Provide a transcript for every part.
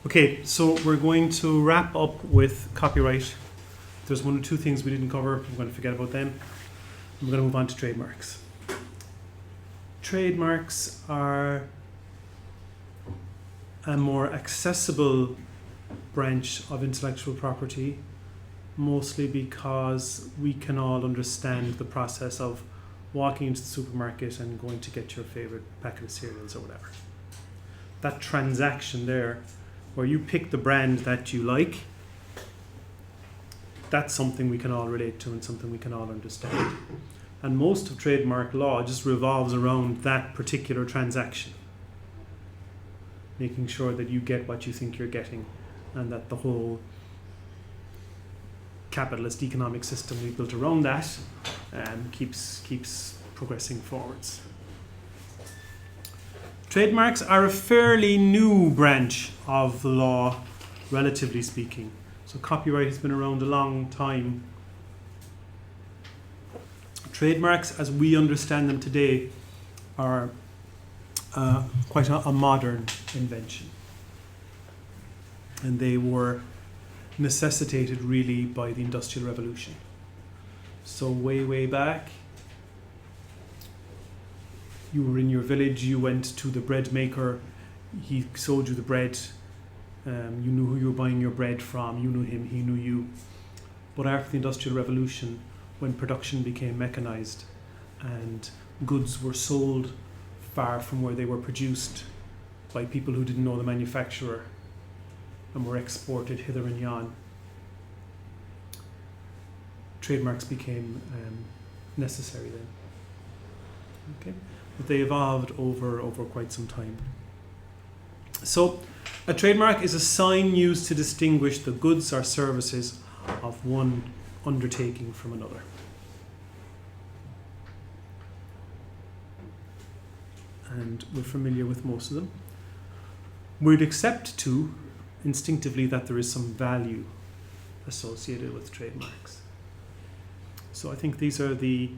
Okay, so we're going to wrap up with copyright. There's one or two things we didn't cover. I'm going to forget about them. We're going to move on to trademarks. Trademarks are a more accessible branch of intellectual property, mostly because we can all understand the process of walking into the supermarket and going to get your favorite packet of cereals or whatever. That transaction there, where you pick the brand that you like, that's something we can all relate to and something we can all understand. And most of trademark law just revolves around that particular transaction, making sure that you get what you think you're getting, and that the whole capitalist economic system we built around that keeps progressing forwards. Trademarks are a fairly new branch of the law, relatively speaking. So copyright has been around a long time. Trademarks, as we understand them today, are quite a modern invention. And they were necessitated really by the Industrial Revolution. So way back, you were in your village, you went to the bread maker, he sold you the bread, you knew who you were buying your bread from, you knew him, he knew you. But after the Industrial Revolution, when production became mechanized and goods were sold far from where they were produced by people who didn't know the manufacturer and were exported hither and yon, trademarks became necessary then. Okay, but they evolved over quite some time. So a trademark is a sign used to distinguish the goods or services of one undertaking from another. And we're familiar with most of them. We'd accept too, instinctively, that there is some value associated with trademarks. So I think these are the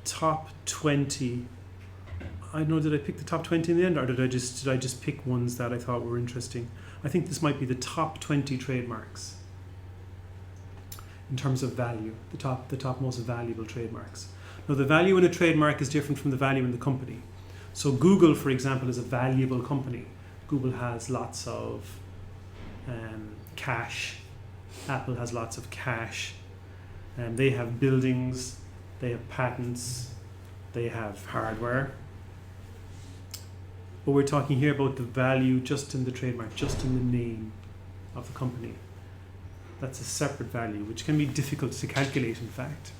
top 20. I don't know, did I pick the top 20 in the end, or did I just pick ones that I thought were interesting? I think this might be the top 20 trademarks in terms of value, the top most valuable trademarks. Now, the value in a trademark is different from the value in the company. So Google, for example, is a valuable company. Google has lots of cash. Apple has lots of cash. They have buildings, they have patents, they have hardware. But we're talking here about the value just in the trademark, just in the name of the company. That's a separate value, which can be difficult to calculate, in fact.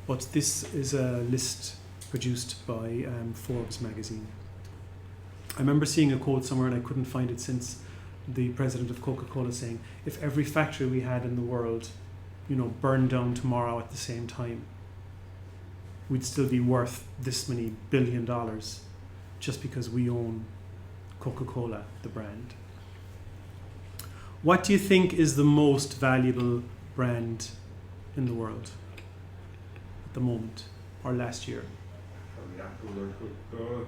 But this is a list produced by Forbes magazine. I remember seeing a quote somewhere, and I couldn't find it since, the president of Coca-Cola saying, if every factory we had in the world, burned down tomorrow at the same time, we'd still be worth this many $1 billion just because we own Coca-Cola, the brand. What do you think is the most valuable brand in the world at the moment, or last year? Probably Apple or Coca-Cola.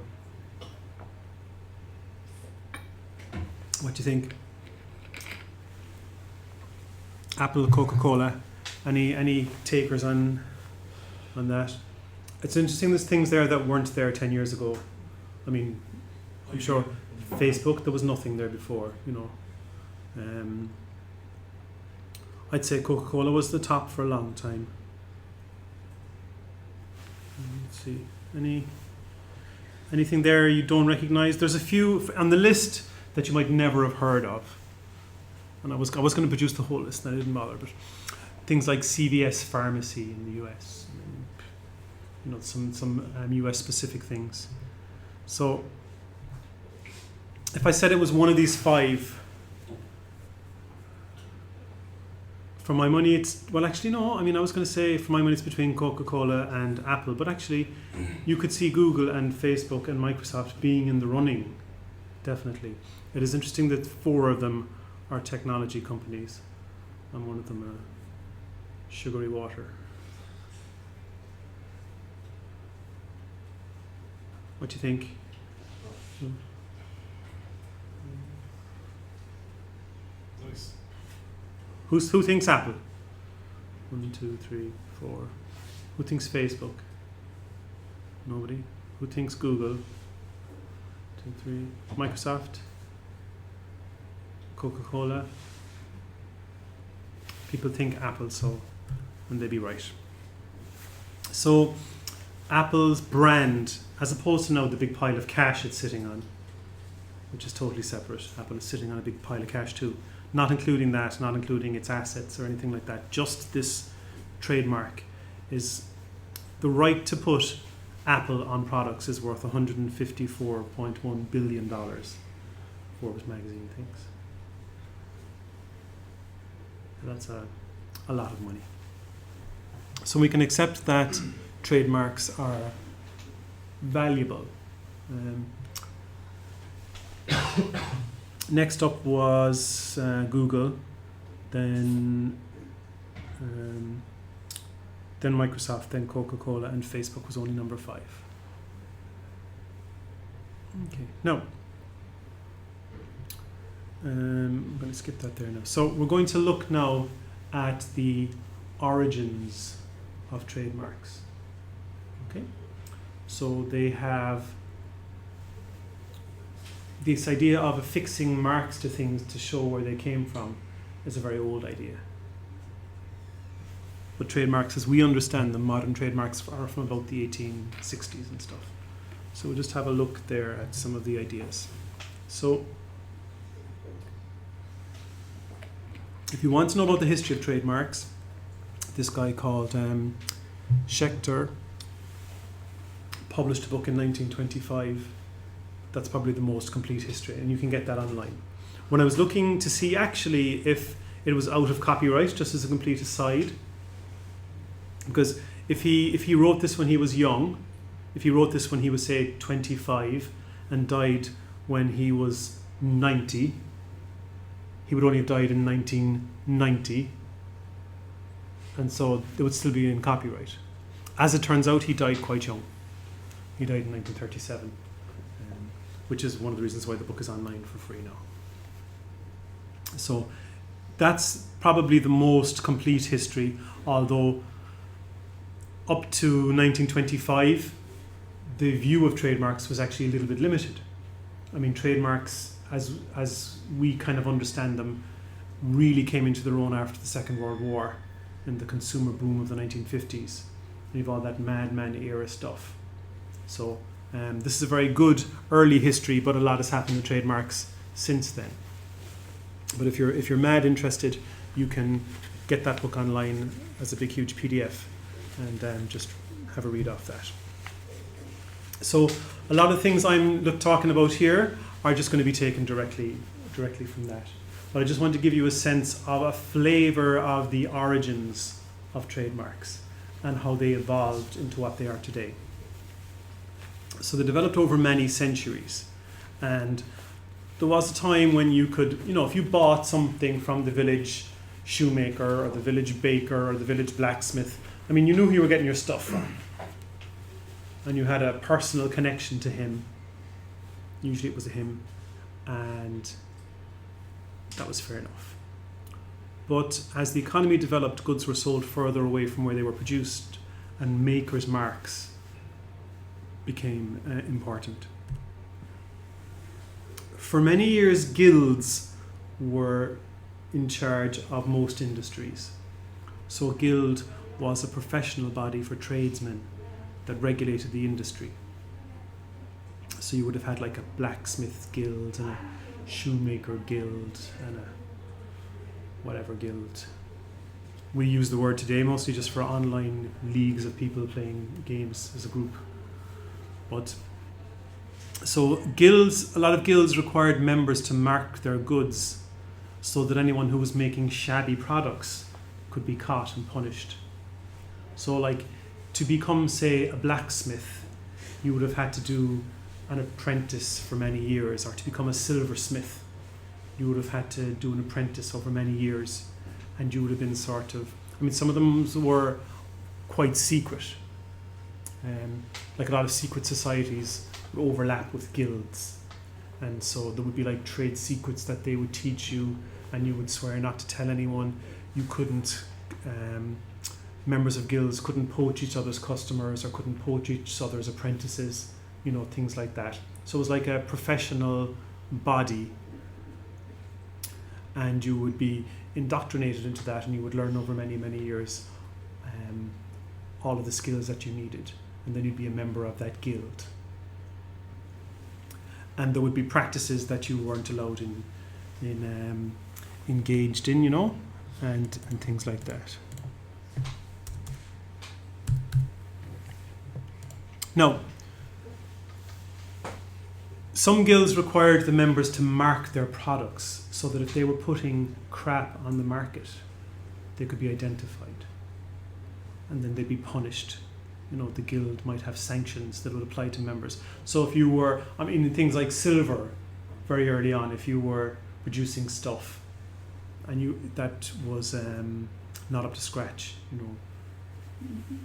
What do you think? Apple, Coca-Cola. Any takers on that? It's interesting, there's things there that weren't there 10 years ago. I mean, I'm sure Facebook, there was nothing there before, I'd say Coca-Cola was the top for a long time. Let's see, anything there you don't recognize? There's a few on the list that you might never have heard of. And I was going to produce the whole list and I didn't bother, but things like CVS Pharmacy in the US, and, some US specific things. So if I said it was one of these five, for my money it's, well actually no, I was going to say for my money it's between Coca-Cola and Apple, but actually you could see Google and Facebook and Microsoft being in the running, definitely. It is interesting that 4 of them are technology companies, and one of them sugary water. What do you think? Nice. Who thinks Apple? 1, 2, 3, 4. Who thinks Facebook? Nobody. Who thinks Google? 2, 3. Microsoft? Coca-Cola? People think Apple, so and they'd be right. So Apple's brand, as opposed to now the big pile of cash it's sitting on, which is totally separate. Apple is sitting on a big pile of cash too. Not including that, not including its assets or anything like that. Just this trademark is the right to put Apple on products is worth $154.1 billion, Forbes magazine thinks. That's a lot of money. So we can accept that trademarks are valuable. Next up was Google, then Microsoft, then Coca-Cola, and Facebook was only number 5. Okay, now I'm going to skip that there now. So we're going to look now at the origins of trademarks. Okay, so they have this idea of affixing marks to things to show where they came from is a very old idea. But trademarks, as we understand them, modern trademarks are from about the 1860s and stuff. So we'll just have a look there at some of the ideas. So if you want to know about the history of trademarks, this guy called Schechter published a book in 1925. That's probably the most complete history, and you can get that online. When I was looking to see actually if it was out of copyright, just as a complete aside, because if he wrote this when he was young, if he wrote this when he was say 25 and died when he was 90, he would only have died in 1990, and so it would still be in copyright. As it turns out, he died quite young. He died in 1937, which is one of the reasons why the book is online for free now. So that's probably the most complete history, although up to 1925, the view of trademarks was actually a little bit limited. I mean, trademarks, as we kind of understand them, really came into their own after the Second World War and the consumer boom of the 1950s. And you've all that madman era stuff. So this is a very good early history, but a lot has happened to trademarks since then. But if you're mad interested, you can get that book online as a big huge PDF and just have a read off that. So a lot of things I'm talking about here are just going to be taken directly from that. But I just want to give you a sense of a flavor of the origins of trademarks and how they evolved into what they are today. So they developed over many centuries, and there was a time when you could, if you bought something from the village shoemaker or the village baker or the village blacksmith, I mean, you knew who you were getting your stuff from, and you had a personal connection to him. Usually it was a him, and that was fair enough. But as the economy developed, goods were sold further away from where they were produced, and makers' marks became important. For many years, guilds were in charge of most industries. So a guild was a professional body for tradesmen that regulated the industry. So you would have had like a blacksmith guild and a shoemaker guild and a whatever guild. We use the word today mostly just for online leagues of people playing games as a group. But so guilds, a lot of guilds required members to mark their goods so that anyone who was making shabby products could be caught and punished. So like to become, say, a blacksmith, you would have had to do an apprentice for many years, or to become a silversmith, you would have had to do an apprentice over many years, and you would have been sort of, I mean, some of them were quite secret. Like a lot of secret societies would overlap with guilds, and so there would be like trade secrets that they would teach you and you would swear not to tell anyone. You couldn't, members of guilds couldn't poach each other's customers or couldn't poach each other's apprentices, you know, things like that. So it was like a professional body, and you would be indoctrinated into that, and you would learn over many, many years all of the skills that you needed, and then you'd be a member of that guild. And there would be practices that you weren't allowed in engaged in, you know, and things like that. Now, some guilds required the members to mark their products so that if they were putting crap on the market, they could be identified. And then they'd be punished. You know, the guild might have sanctions that would apply to members. So if you were, I mean, things like silver, very early on, if you were producing stuff and that was not up to scratch, you know,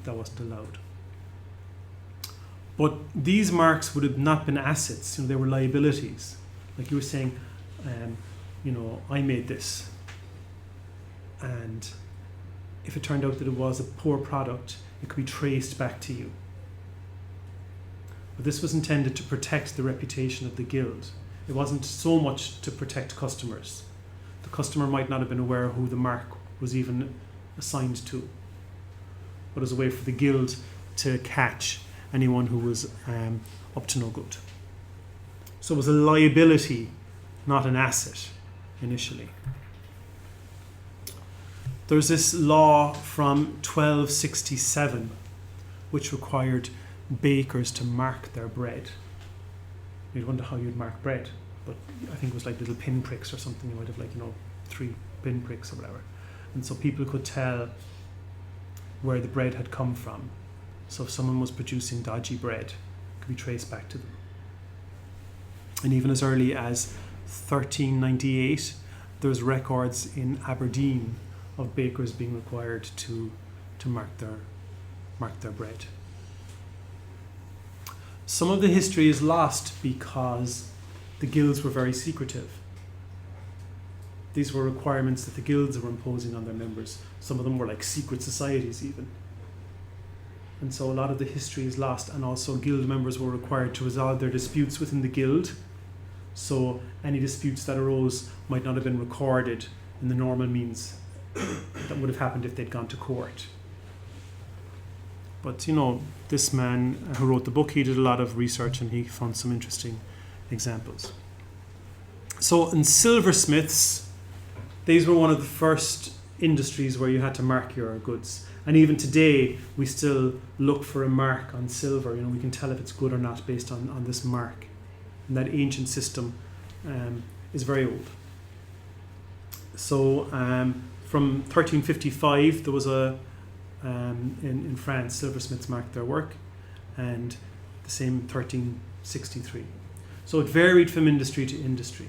that wasn't allowed. But these marks would have not been assets, you know, they were liabilities. Like you were saying, you know, I made this. And if it turned out that it was a poor product, it could be traced back to you. But this was intended to protect the reputation of the guild. It wasn't so much to protect customers. The customer might not have been aware who the mark was even assigned to. But it was a way for the guild to catch anyone who was up to no good. So it was a liability, not an asset, initially. There's this law from 1267 which required bakers to mark their bread. You'd wonder how you'd mark bread, but I think it was like little pinpricks or something. You might have 3 pinpricks or whatever. And so people could tell where the bread had come from. So if someone was producing dodgy bread, it could be traced back to them. And even as early as 1398, there's records in Aberdeen of bakers being required to mark their bread. Some of the history is lost because the guilds were very secretive. These were requirements that the guilds were imposing on their members. Some of them were like secret societies even. And so a lot of the history is lost, and also guild members were required to resolve their disputes within the guild. So any disputes that arose might not have been recorded in the normal means that would have happened if they'd gone to court. But you know, this man who wrote the book, he did a lot of research and he found some interesting examples. So in silversmiths, these were one of the first industries where you had to mark your goods. And even today, we still look for a mark on silver. You know, we can tell if it's good or not based on this mark. And that ancient system is very old. So from 1355, there was in France, silversmiths marked their work, and the same 1363. So it varied from industry to industry.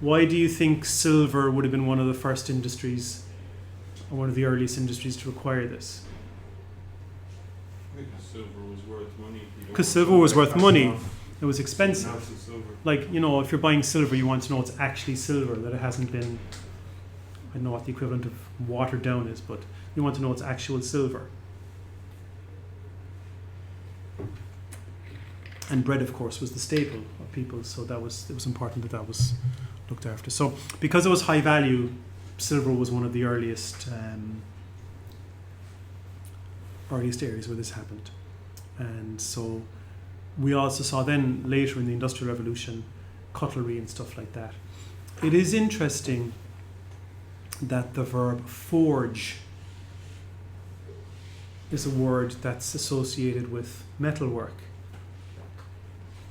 Why do you think silver would have been one of the first industries, or one of the earliest industries to require this? Because silver was worth money. Because silver was worth money. It was expensive. Like, you know, if you're buying silver, you want to know it's actually silver, that it hasn't been, I don't know what the equivalent of watered down is, but you want to know it's actual silver. And bread, of course, was the staple of people, so it was important that was looked after. So because it was high value, silver was one of the earliest areas where this happened. And so we also saw then later in the Industrial Revolution cutlery and stuff like that. It is interesting that the verb forge is a word that's associated with metalwork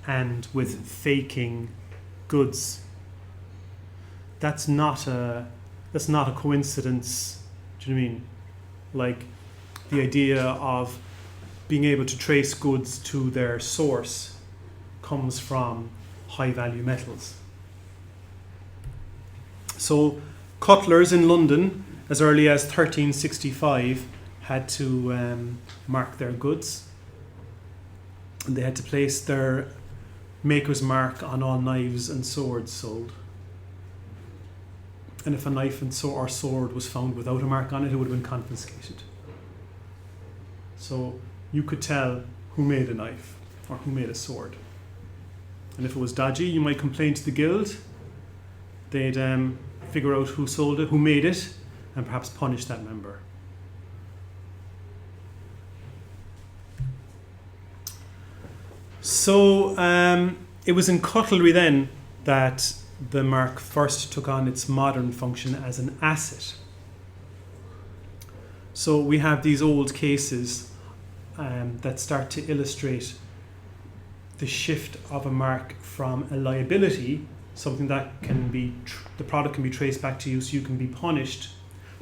and with faking goods. That's not a coincidence. Do you know what I mean? Like the idea of being able to trace goods to their source comes from high value metals. So cutlers in London as early as 1365 had to mark their goods, and they had to place their maker's mark on all knives and swords sold. And if a knife or sword was found without a mark on it, it would have been confiscated. So you could tell who made a knife or who made a sword. And if it was dodgy, you might complain to the guild. They'd figure out who sold it, who made it, and perhaps punish that member. So it was in cutlery then that the mark first took on its modern function as an asset. So we have these old cases that start to illustrate the shift of a mark from a liability, something that can be, the product can be traced back to you so you can be punished,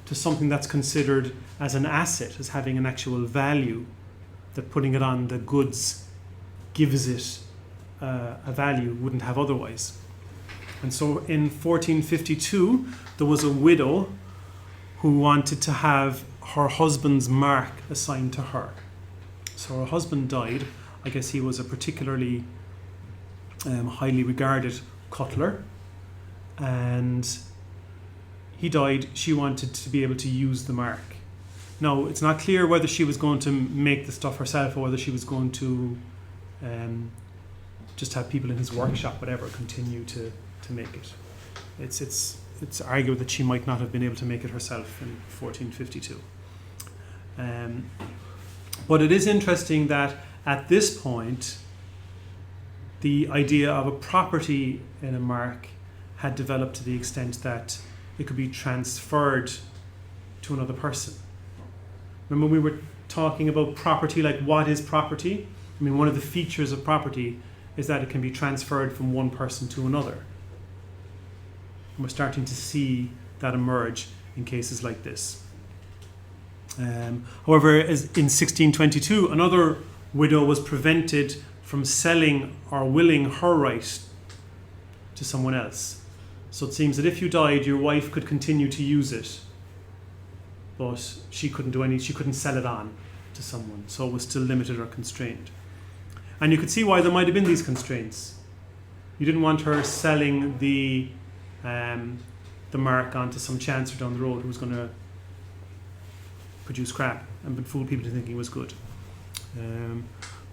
to something that's considered as an asset, as having an actual value, that putting it on the goods gives it a value wouldn't have otherwise. And so in 1452, there was a widow who wanted to have her husband's mark assigned to her. So her husband died. I guess he was a particularly highly regarded cutler. And he died. She wanted to be able to use the mark. Now, it's not clear whether she was going to make the stuff herself or whether she was going to just have people in his workshop, whatever, continue to make it. It's argued that she might not have been able to make it herself in 1452. But it is interesting that at this point, the idea of a property in a mark had developed to the extent that it could be transferred to another person. Remember we were talking about property, like what is property? I mean, one of the features of property is that it can be transferred from one person to another. And we're starting to see that emerge in cases like this. However, as in 1622, another widow was prevented from selling or willing her right to someone else. So it seems that if you died, your wife could continue to use it, but she couldn't sell it on to someone. So it was still limited or constrained. And you could see why there might have been these constraints. You didn't want her selling the mark onto some chancer down the road who was going to produce crap and fool people into thinking it was good.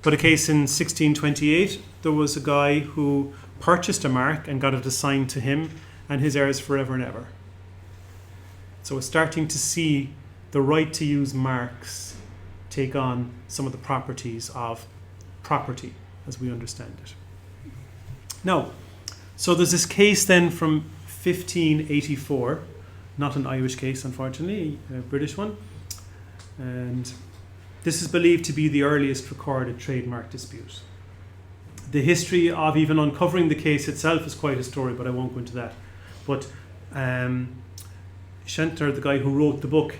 But a case in 1628, there was a guy who purchased a mark and got it assigned to him and his heirs forever and ever. So we're starting to see the right to use marks take on some of the properties of property as we understand it. Now, so there's this case then from 1584, not an Irish case unfortunately, a British one, and this is believed to be the earliest recorded trademark dispute. The history of even uncovering the case itself is quite a story, but I won't go into that. But Schenter, the guy who wrote the book,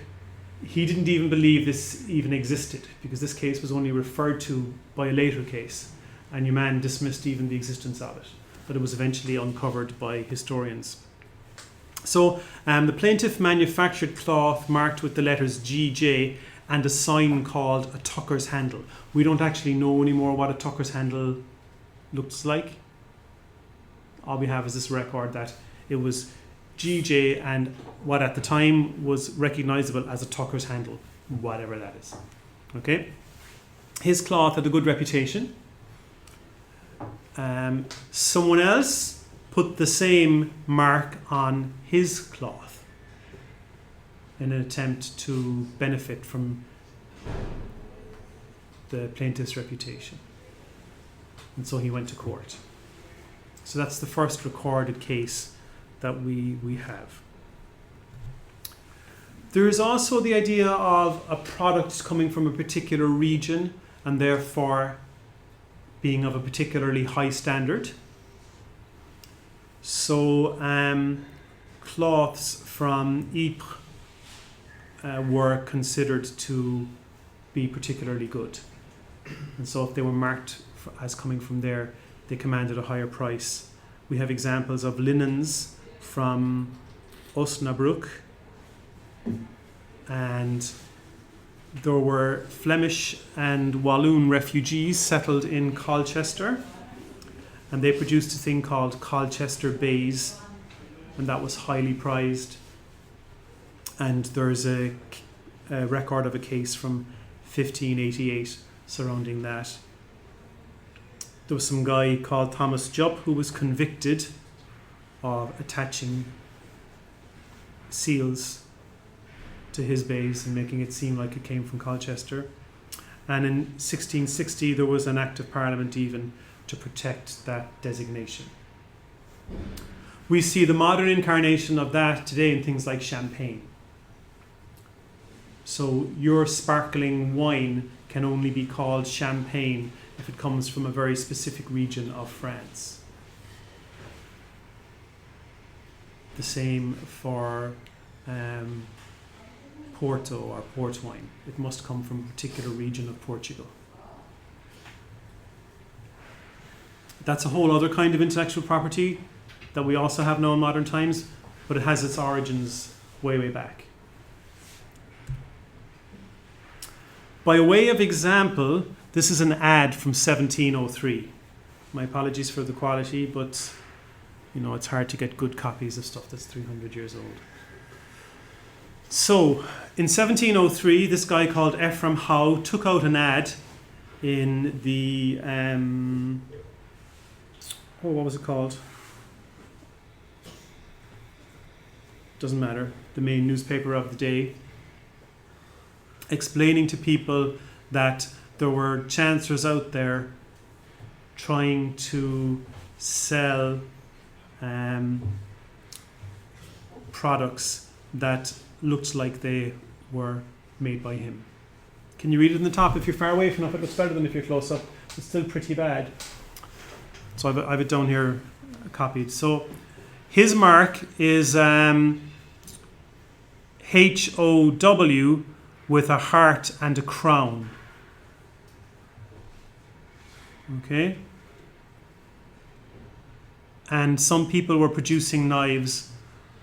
he didn't even believe this even existed because this case was only referred to by a later case, and your man dismissed even the existence of it. But it was eventually uncovered by historians. So the plaintiff manufactured cloth marked with the letters GJ and a sign called a tucker's handle. We don't actually know anymore what a tucker's handle looks like. All we have is this record that it was GJ and what at the time was recognizable as a tucker's handle, whatever that is. Okay? His cloth had a good reputation. Someone else put the same mark on his cloth in an attempt to benefit from the plaintiff's reputation. And so he went to court. So that's the first recorded case that we have. There is also the idea of a product coming from a particular region and therefore being of a particularly high standard. So cloths from Ypres were considered to be particularly good. And so if they were marked as coming from there, they commanded a higher price. We have examples of linens from Osnabrück, and there were Flemish and Walloon refugees settled in Colchester, and they produced a thing called Colchester baize, and that was highly prized. And there's a record of a case from 1588 surrounding that. There was some guy called Thomas Jupp who was convicted of attaching seals to his baize and making it seem like it came from Colchester. And in 1660 there was an act of Parliament even to protect that designation. We see the modern incarnation of that today in things like champagne. So your sparkling wine can only be called champagne if it comes from a very specific region of France. The same for Porto or port wine. It must come from a particular region of Portugal. That's a whole other kind of intellectual property that we also have now in modern times, but it has its origins way, way back. By way of example, this is an ad from 1703. My apologies for the quality, but it's hard to get good copies of stuff that's 300 years old. So, in 1703, this guy called Ephraim took out an ad in the, what was it called? Doesn't matter, the main newspaper of the day, explaining to people that there were chancellors out there trying to sell products that looked like they were made by him. Can you read it in the top? If you're far away from it, it looks better than if you're close up. It's still pretty bad. So I have it down here copied. So his mark is HOW with a heart and a crown. Okay? And some people were producing knives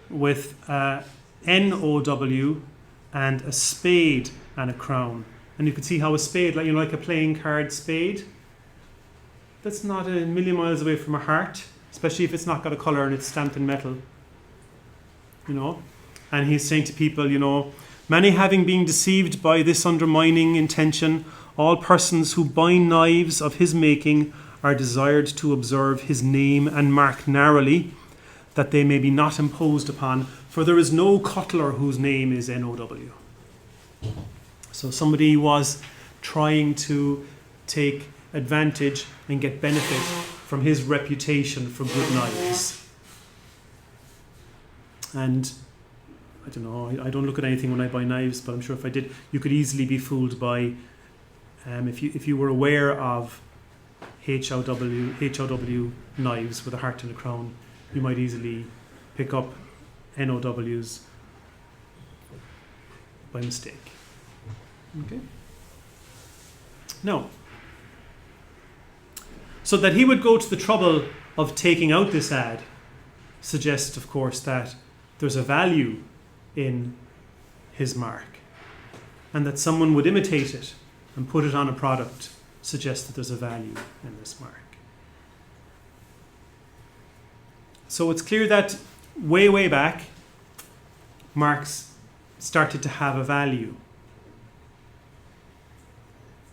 with NOW and a spade and a crown. And you can see how a spade, like a playing card spade, that's not a million miles away from a heart, especially if it's not got a colour and it's stamped in metal. And he's saying to people, many having been deceived by this undermining intention, all persons who buy knives of his making are desired to observe his name and mark narrowly, that they may be not imposed upon, for there is no cutler whose name is NOW. So somebody was trying to take advantage and get benefit from his reputation for good knives. And I don't know, I don't look at anything when I buy knives, but I'm sure if I did, you could easily be fooled by, if you were aware of HOW knives with a heart and a crown, you might easily pick up NOWs by mistake. Okay. No. So that he would go to the trouble of taking out this ad suggests, of course, that there's a value in his mark, and that someone would imitate it and put it on a product suggests that there's a value in this mark. So it's clear that way, way back, marks started to have a value.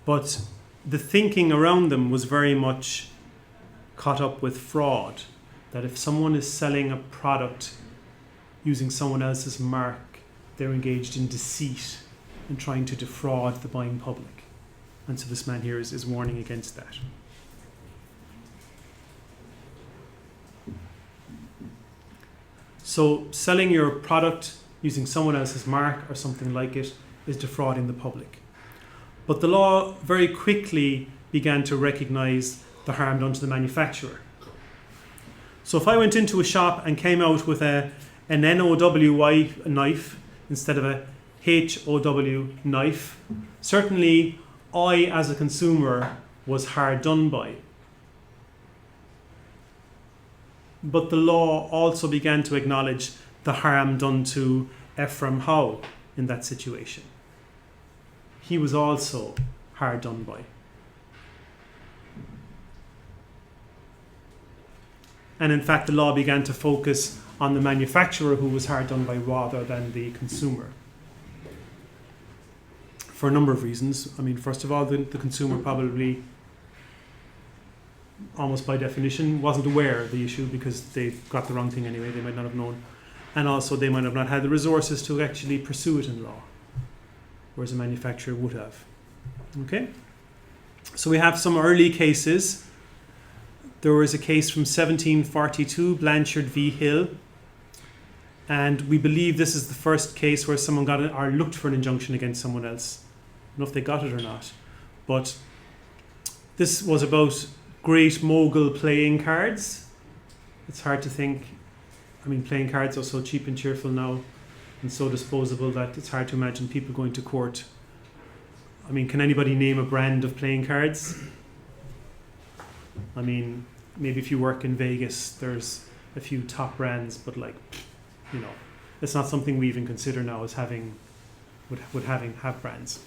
But the thinking around them was very much caught up with fraud. That if someone is selling a product using someone else's mark, they're engaged in deceit and trying to defraud the buying public. And so this man here is warning against that. So selling your product using someone else's mark or something like it is defrauding the public. But the law very quickly began to recognize the harm done to the manufacturer. So if I went into a shop and came out with an NOW knife instead of a HOW knife, certainly I, as a consumer, was hard done by. But the law also began to acknowledge the harm done to Ephraim in that situation. He was also hard done by. And in fact, the law began to focus on the manufacturer, who was hard done by, rather than the consumer. For a number of reasons. I mean, first of all, the consumer probably, almost by definition, wasn't aware of the issue because they got the wrong thing anyway. They might not have known. And also they might have not had the resources to actually pursue it in law, whereas a manufacturer would have. Okay? So we have some early cases. There was a case from 1742, Blanchard v. Hill. And we believe this is the first case where someone got or looked for an injunction against someone else. I don't know if they got it or not. But this was about great mogul playing cards. It's hard to think. I mean, playing cards are so cheap and cheerful now and so disposable that it's hard to imagine people going to court. I mean, can anybody name a brand of playing cards? I mean, maybe if you work in Vegas, there's a few top brands, but like, you know, it's not something we even consider now as having brands.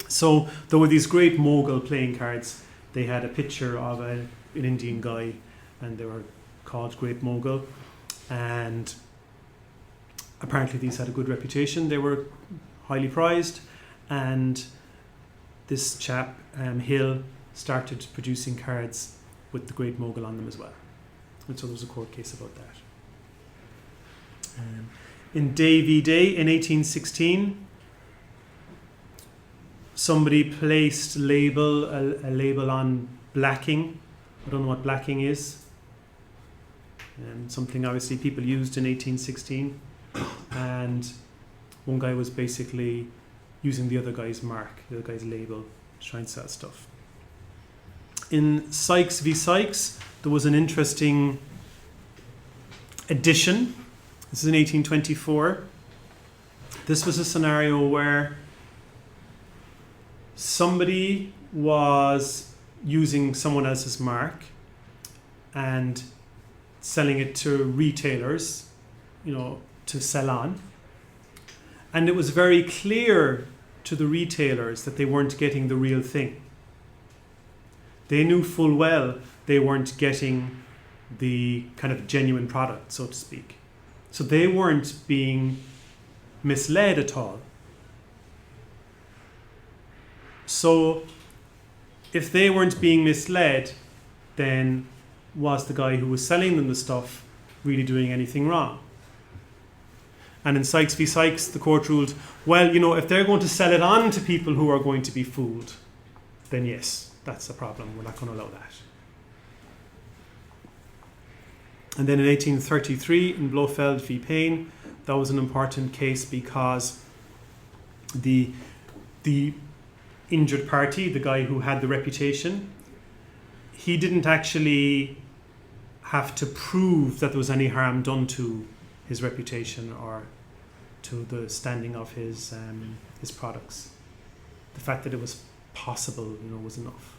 So there were these great mogul playing cards. They had a picture of an Indian guy, and they were called Great Mogul. And apparently these had a good reputation. They were highly prized, and this chap, Hill, started producing cards with the Great Mogul on them as well. And so there was a court case about that. In Day v. Day in 1816, somebody placed a label on blacking. I don't know what blacking is. Something obviously people used in 1816. And one guy was basically using the other guy's mark, the other guy's label, to try and sell stuff. In Sykes v. Sykes, there was an interesting addition. This is in 1824. This was a scenario where somebody was using someone else's mark and selling it to retailers, to sell on. And it was very clear to the retailers that they weren't getting the real thing. They knew full well they weren't getting the kind of genuine product, so to speak. So they weren't being misled at all. So if they weren't being misled, then was the guy who was selling them the stuff really doing anything wrong? And in Sykes v. Sykes, the court ruled, well, if they're going to sell it on to people who are going to be fooled, then yes, that's a problem. We're not going to allow that. And then in 1833, in Blofeld v. Payne, that was an important case because the injured party, the guy who had the reputation, he didn't actually have to prove that there was any harm done to his reputation or to the standing of his products. The fact that it was possible, was enough.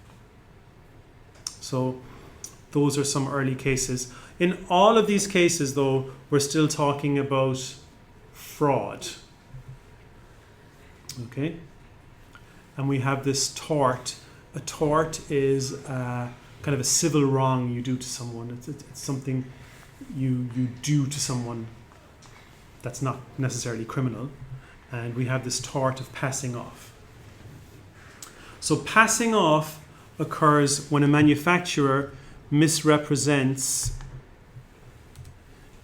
So those are some early cases. In all of these cases, though, we're still talking about fraud. Okay? And we have this tort. A tort is kind of a civil wrong you do to someone. It's something you do to someone that's not necessarily criminal. And we have this tort of passing off. So passing off occurs when a manufacturer misrepresents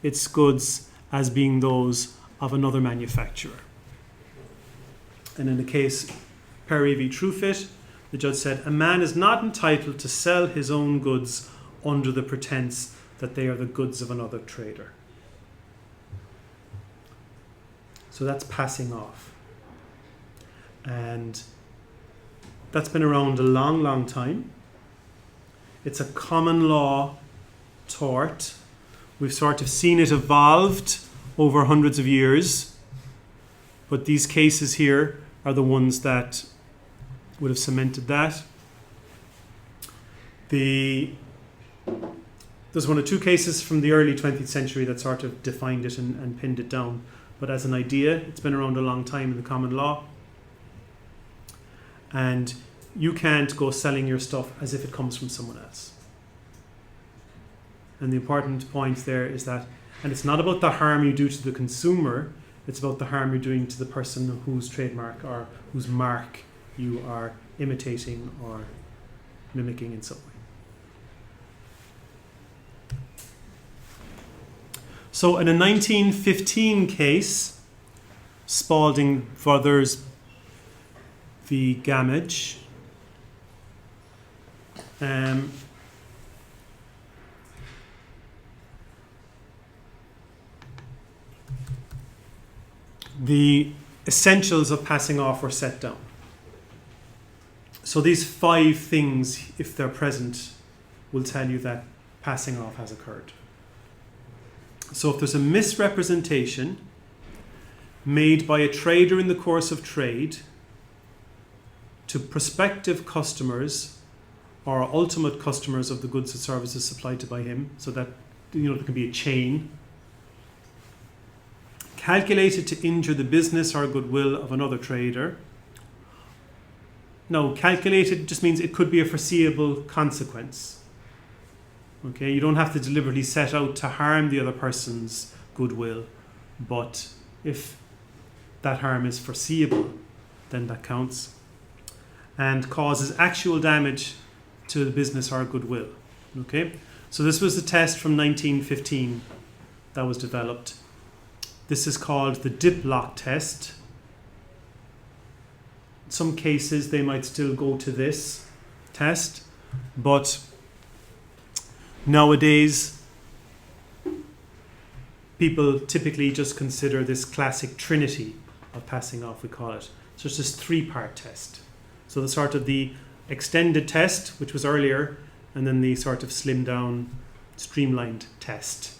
its goods as being those of another manufacturer. And in the case Perry v. Truefitt, the judge said, a man is not entitled to sell his own goods under the pretense that they are the goods of another trader. So that's passing off. And that's been around a long, long time. It's a common law tort. We've sort of seen it evolved over hundreds of years. But these cases here are the ones that would have cemented that. There's one or two cases from the early 20th century that sort of defined it and pinned it down. But as an idea, it's been around a long time in the common law. And you can't go selling your stuff as if it comes from someone else. And the important point there is that And it's not about the harm you do to the consumer, it's about the harm you're doing to the person whose trademark or whose mark you are imitating or mimicking in some way. So in a 1915 case, Spalding Brothers v. Gamage, the essentials of passing off were set down. So these 5 things, if they're present, will tell you that passing off has occurred. So if there's a misrepresentation made by a trader in the course of trade to prospective customers or ultimate customers of the goods and services supplied to by him, so that there can be a chain, calculated to injure the business or goodwill of another trader. Now, calculated just means it could be a foreseeable consequence. Okay, you don't have to deliberately set out to harm the other person's goodwill, but if that harm is foreseeable, then that counts. And causes actual damage to the business or goodwill. Okay, so this was a test from 1915 that was developed. This is called the dip-lock test. In some cases, they might still go to this test, but nowadays, people typically just consider this classic trinity of passing off, we call it. So it's this 3-part test. So the sort of the extended test, which was earlier, and then the sort of slimmed down, streamlined test.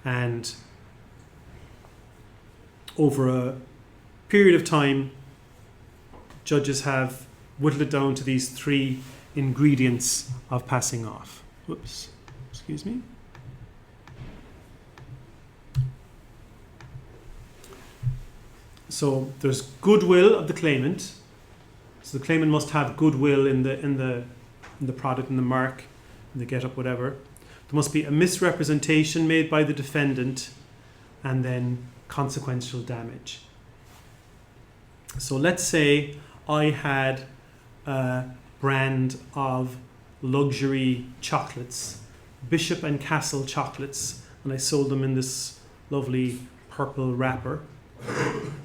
And over a period of time, judges have whittled it down to these 3 ingredients of passing off. Whoops, excuse me. So there's goodwill of the claimant. So the claimant must have goodwill in the product, in the mark, in the get-up, whatever. There must be a misrepresentation made by the defendant, and then consequential damage. So let's say I had a brand of luxury chocolates, Bishop and Castle chocolates, and I sold them in this lovely purple wrapper.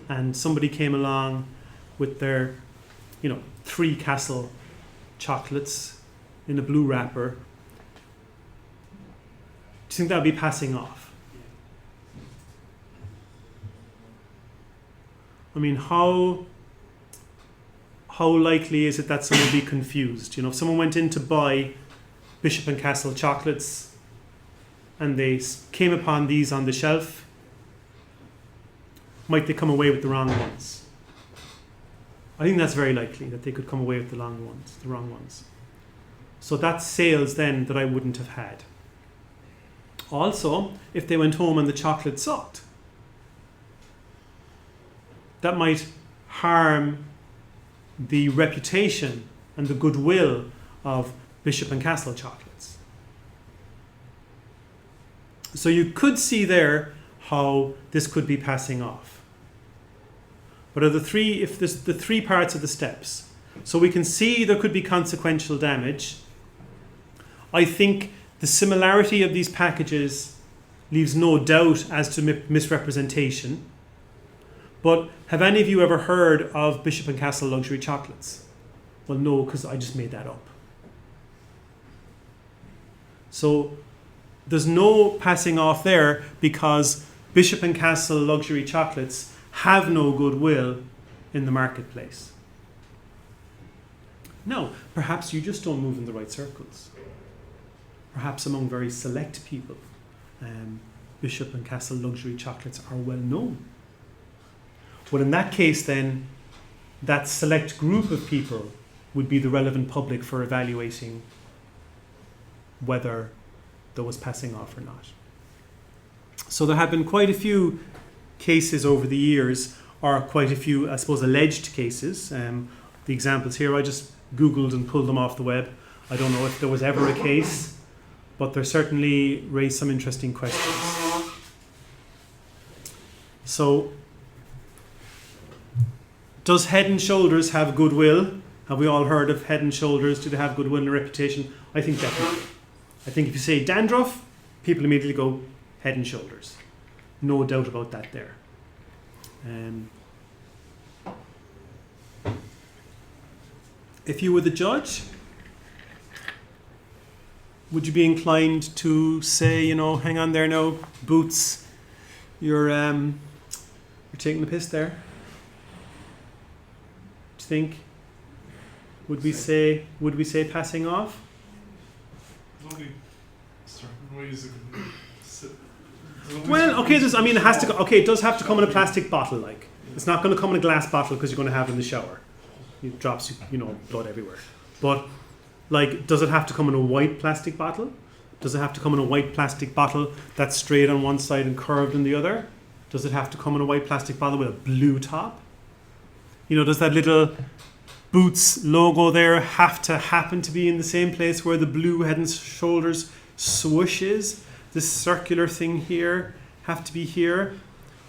And somebody came along with their 3 Castle chocolates in a blue wrapper. Do you think that would be passing off? I mean, how likely is it that someone would be confused? If someone went in to buy Bishop and Castle chocolates and they came upon these on the shelf, might they come away with the wrong ones? I think that's very likely that they could come away with the wrong ones. So that's sales then that I wouldn't have had. Also, if they went home and the chocolate sucked, that might harm the reputation and the goodwill of Bishop and Castle chocolates. So you could see there how this could be passing off. But if there's the 3 parts of the steps, so we can see there could be consequential damage. I think the similarity of these packages leaves no doubt as to misrepresentation. But have any of you ever heard of Bishop and Castle luxury chocolates? Well, no, because I just made that up. So there's no passing off there because Bishop and Castle luxury chocolates have no goodwill in the marketplace. Now, perhaps you just don't move in the right circles. Perhaps among very select people, Bishop and Castle luxury chocolates are well known. But in that case, then, that select group of people would be the relevant public for evaluating whether there was passing off or not. So there have been quite a few cases over the years, or quite a few, I suppose, alleged cases. The examples here, I just Googled and pulled them off the web. I don't know if there was ever a case, but they certainly raised some interesting questions. So, does Head and Shoulders have goodwill? Have we all heard of Head and Shoulders? Do they have goodwill and reputation? I think definitely. I think if you say dandruff, people immediately go Head and Shoulders. No doubt about that there. If you were the judge, would you be inclined to say, you know, hang on there now, Boots, you're taking the piss there? Do you think? Would we say passing off? Well, okay, it has to go. Okay, it does have to come in a plastic bottle. Like, it's not going to come in a glass bottle because you're going to have it in the shower. It drops, blood everywhere. But, like, does it have to come in a white plastic bottle? Does it have to come in a white plastic bottle that's straight on one side and curved on the other? Does it have to come in a white plastic bottle with a blue top? Does that little Boots logo there have to happen to be in the same place where the blue Head and Shoulders swoosh is? This circular thing here have to be here?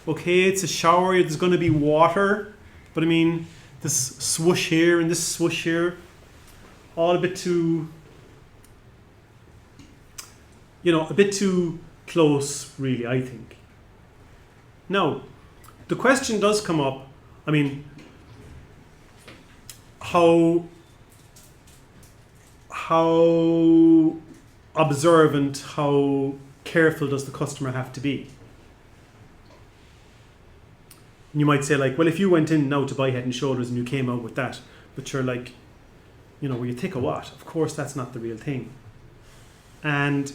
Okay, it's a shower, there's going to be water, but this swoosh here and this swoosh here, all a bit too, a bit too close, really, I think. Now, the question does come up, how observant, how careful does the customer have to be? And you might say, like, well, if you went in now to buy Head and Shoulders and you came out with that, but you're like, were you thick or what? Of course, that's not the real thing. And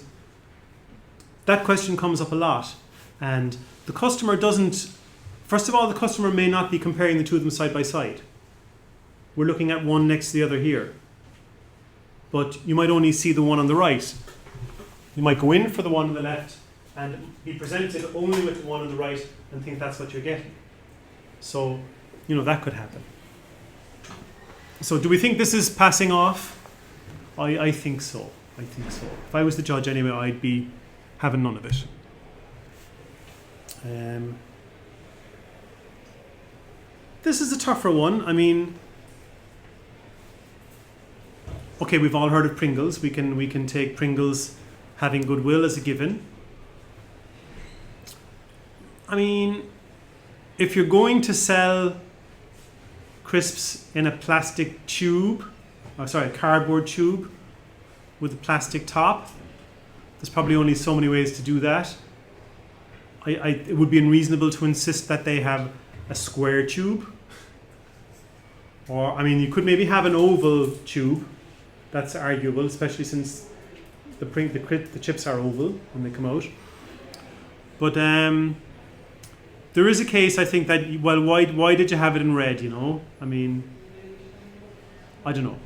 that question comes up a lot. And the customer doesn't, first of all, the customer may not be comparing the two of them side by side. We're looking at one next to the other here. But you might only see the one on the right. You might go in for the one on the left and be presented only with the one on the right and think that's what you're getting. So, that could happen. So do we think this is passing off? I think so. If I was the judge anyway, I'd be having none of it. This is a tougher one. Okay, we've all heard of Pringles. We can take Pringles having goodwill as a given. If you're going to sell crisps in a plastic tube, cardboard tube with a plastic top, there's probably only so many ways to do that. It would be unreasonable to insist that they have a square tube. Or, you could maybe have an oval tube. That's arguable, especially since the chips are oval when they come out. But there is a case, I think, that, well, why did you have it in red, I don't know.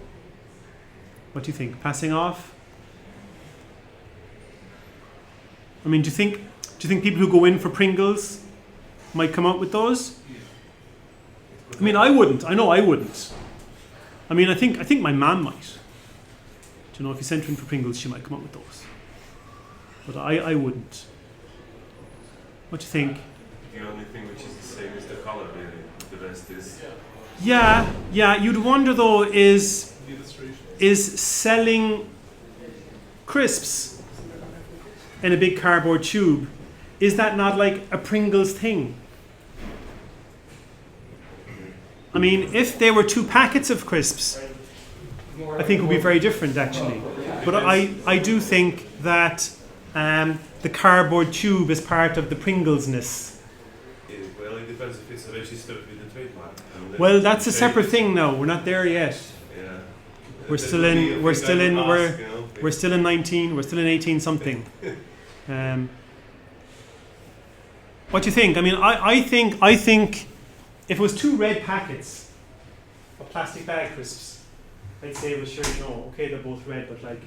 What do you think? Passing off? Do you think people who go in for Pringles might come out with those? I wouldn't. I know I wouldn't. I think my mum might. If you sent her in for Pringles, she might come up with those. But I wouldn't. What do you think? The only thing which is the same is the color, really. The rest is... Yeah. You'd wonder, though, is selling crisps in a big cardboard tube, is that not like a Pringles thing? If there were 2 packets of crisps, I think it would be very different, actually. But I do think that the cardboard tube is part of the Pringlesness. Well, it depends if it's registered with the trademark. Well, that's a separate thing now. We're not there yet. Yeah. We're still in 19. We're still in 18 something. What do you think? I think if it was 2 red packets of plastic bag crisps, I'd say it was sure, okay, they're both red, but like,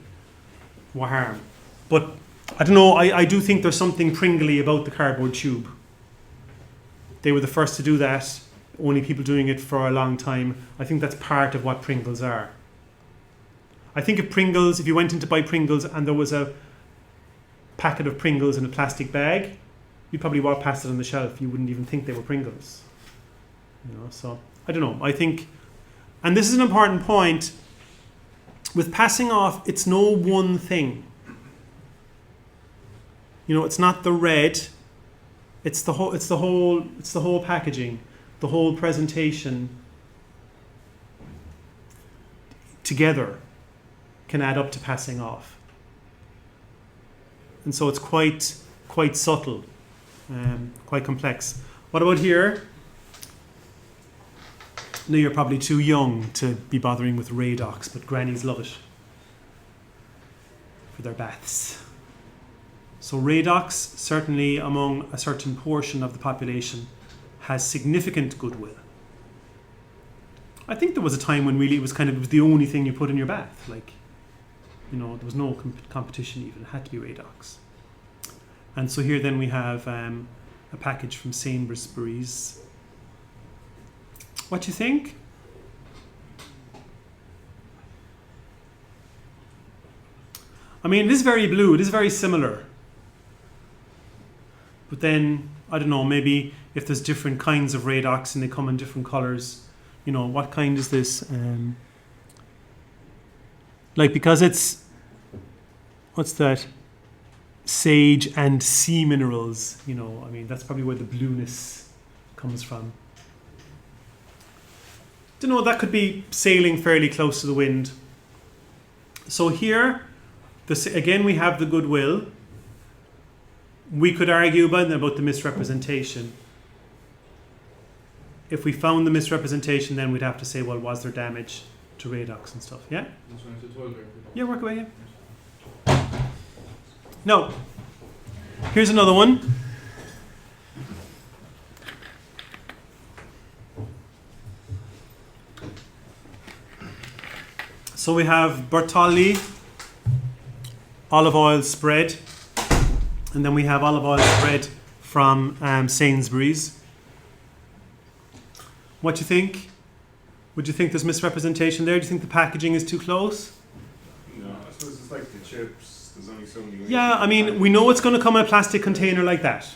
what harm? But I don't know, I do think there's something Pringly about the cardboard tube. They were the first to do that, only people doing it for a long time. I think that's part of what Pringles are. I think if you went in to buy Pringles and there was a packet of Pringles in a plastic bag, you'd probably walk past it on the shelf. You wouldn't even think they were Pringles. You know, so I don't know. I think, and this is an important point, with passing off, it's no one thing. You know, it's not the red. It's the whole packaging, the whole presentation together can add up to passing off. And so it's quite subtle, quite complex. What about here? No, you're probably too young to be bothering with Radox, but grannies love it for their baths. So Radox, certainly among a certain portion of the population, has significant goodwill. I think there was a time when really it was the only thing you put in your bath. Like, you know, there was no competition even. It had to be Radox. And so here then we have a package from Sainsbury's. What do you think? I mean, it is very blue. It is very similar. But then, I don't know, maybe if there's different kinds of Radox and they come in different colours, you know, what kind is this? Like, because it's, what's that? Sage and sea minerals, you know, I mean, that's probably where the blueness comes from. Don't know, that could be sailing fairly close to the wind. So here, again, we have the goodwill. We could argue about the misrepresentation. If we found the misrepresentation, then we'd have to say, well, was there damage to Radox and stuff? Yeah? Yeah, work away, yeah. No. Here's another one. So we have Bertolli olive oil spread, and then we have olive oil spread from Sainsbury's. What do you think? Would you think there's misrepresentation there? Do you think the packaging is too close? No, I suppose it's like the chips. There's only so many. Yeah, I mean, we know it's going to come in a plastic container like that.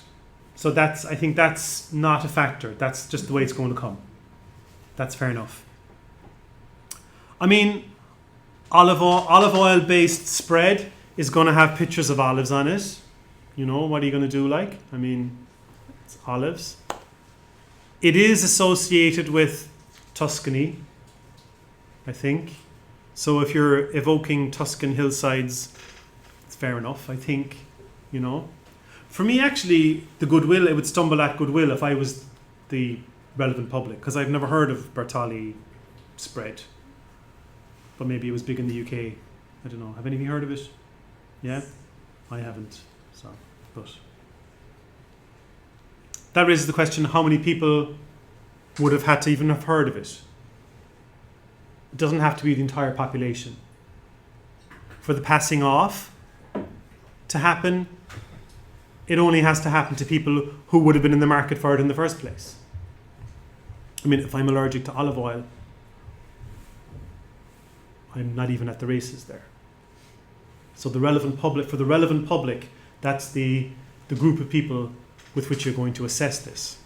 So I think that's not a factor. That's just the way it's going to come. That's fair enough. I mean, olive oil based spread is going to have pictures of olives on it. You know, what are you going to do like? I mean, it's olives. It is associated with Tuscany, I think. So if you're evoking Tuscan hillsides, it's fair enough, I think, you know. For me, actually, the goodwill, it would stumble at goodwill if I was the relevant public, because I've never heard of Bertolli spread. But maybe it was big in the UK. I don't know. Have any of you heard of it? Yeah? I haven't. So, but that raises the question, how many people would have had to even have heard of it? It doesn't have to be the entire population. For the passing off to happen, it only has to happen to people who would have been in the market for it in the first place. I mean, if I'm allergic to olive oil, I'm not even at the races there. So the relevant public, for the relevant public, that's the group of people with which you're going to assess this.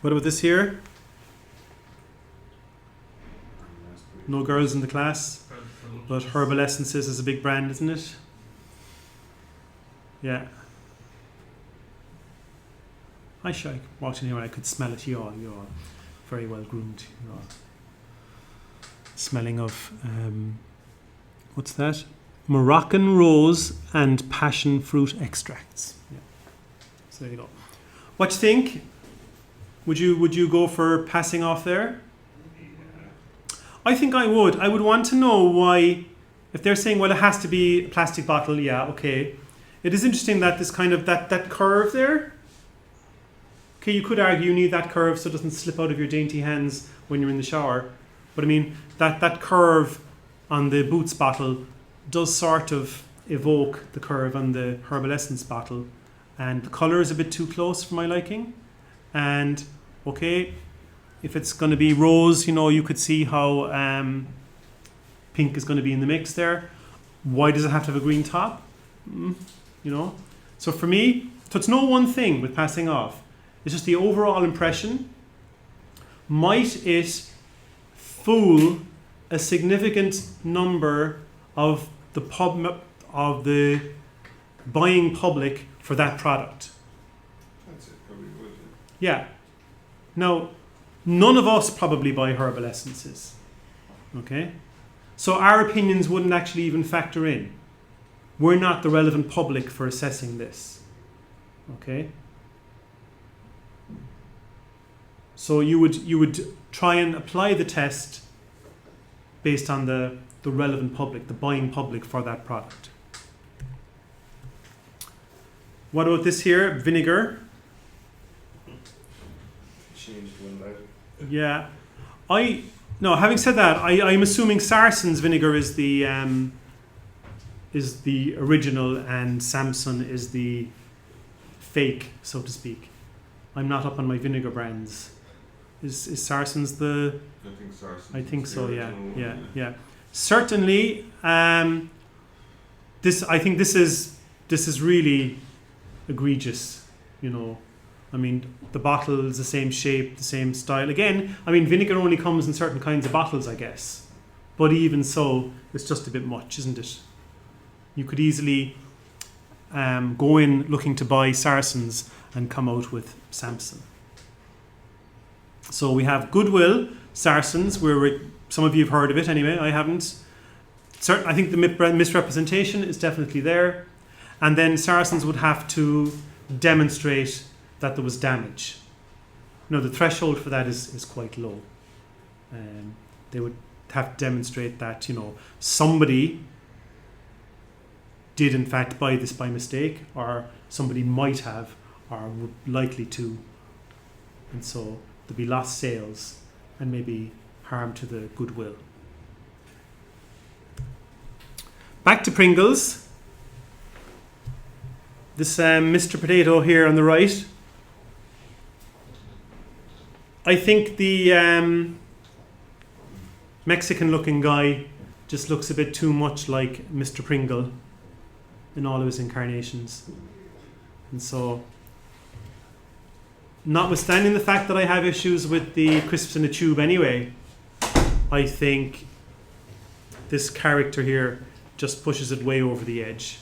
What about this here? No girls in the class, but Herbal Essences is a big brand, isn't it? Yeah. I walked in here and I could smell it. You're all very well groomed. You're all smelling of, what's that? Moroccan rose and passion fruit extracts. Yeah. So there you go. What do you think? Would you go for passing off there? I think I would. I would want to know why, if they're saying, well, it has to be a plastic bottle, yeah, okay. It is interesting that this kind of, that curve there, okay, you could argue you need that curve so it doesn't slip out of your dainty hands when you're in the shower. But I mean, that curve on the Boots bottle does sort of evoke the curve on the Herbal Essence bottle. And the colour is a bit too close for my liking. And, okay, if it's going to be rose, you know, you could see how pink is going to be in the mix there. Why does it have to have a green top? You know? So for me, So it's no one thing with passing off. It's just the overall impression. Might it fool a significant number of the buying public for that product? That's it, probably would. Yeah. Now, none of us probably buy herbal essences. Okay? So our opinions wouldn't actually even factor in. We're not the relevant public for assessing this. Okay? So you would try and apply the test based on the relevant public, the buying public for that product. What about this here? Vinegar. Changed one letter. Yeah. Having said that, I'm assuming Saracens vinegar is the original and Samson is the fake, so to speak. I'm not up on my vinegar brands. Is Saracens the... I think Saracens. I think is so, the yeah. original Yeah, one, yeah. Certainly, I think this is really egregious, you know. I mean, the bottle is the same shape, the same style. Again, I mean, vinegar only comes in certain kinds of bottles, I guess. But even so, it's just a bit much, isn't it? You could easily go in looking to buy Saracens and come out with Samson. So we have Goodwill, Saracens, where some of you have heard of it anyway, I haven't. I think the misrepresentation is definitely there. And then Saracens would have to demonstrate that there was damage. No, the threshold for that is quite low. They would have to demonstrate that, you know, somebody did in fact buy this by mistake, or somebody might have, or would likely to. And so there'd be lost sales and maybe harm to the goodwill. Back to Pringles. This Mr. Potato here on the right. I think the Mexican looking guy just looks a bit too much like Mr. Pringle in all of his incarnations. And so, notwithstanding the fact that I have issues with the crisps in a tube anyway, I think this character here just pushes it way over the edge.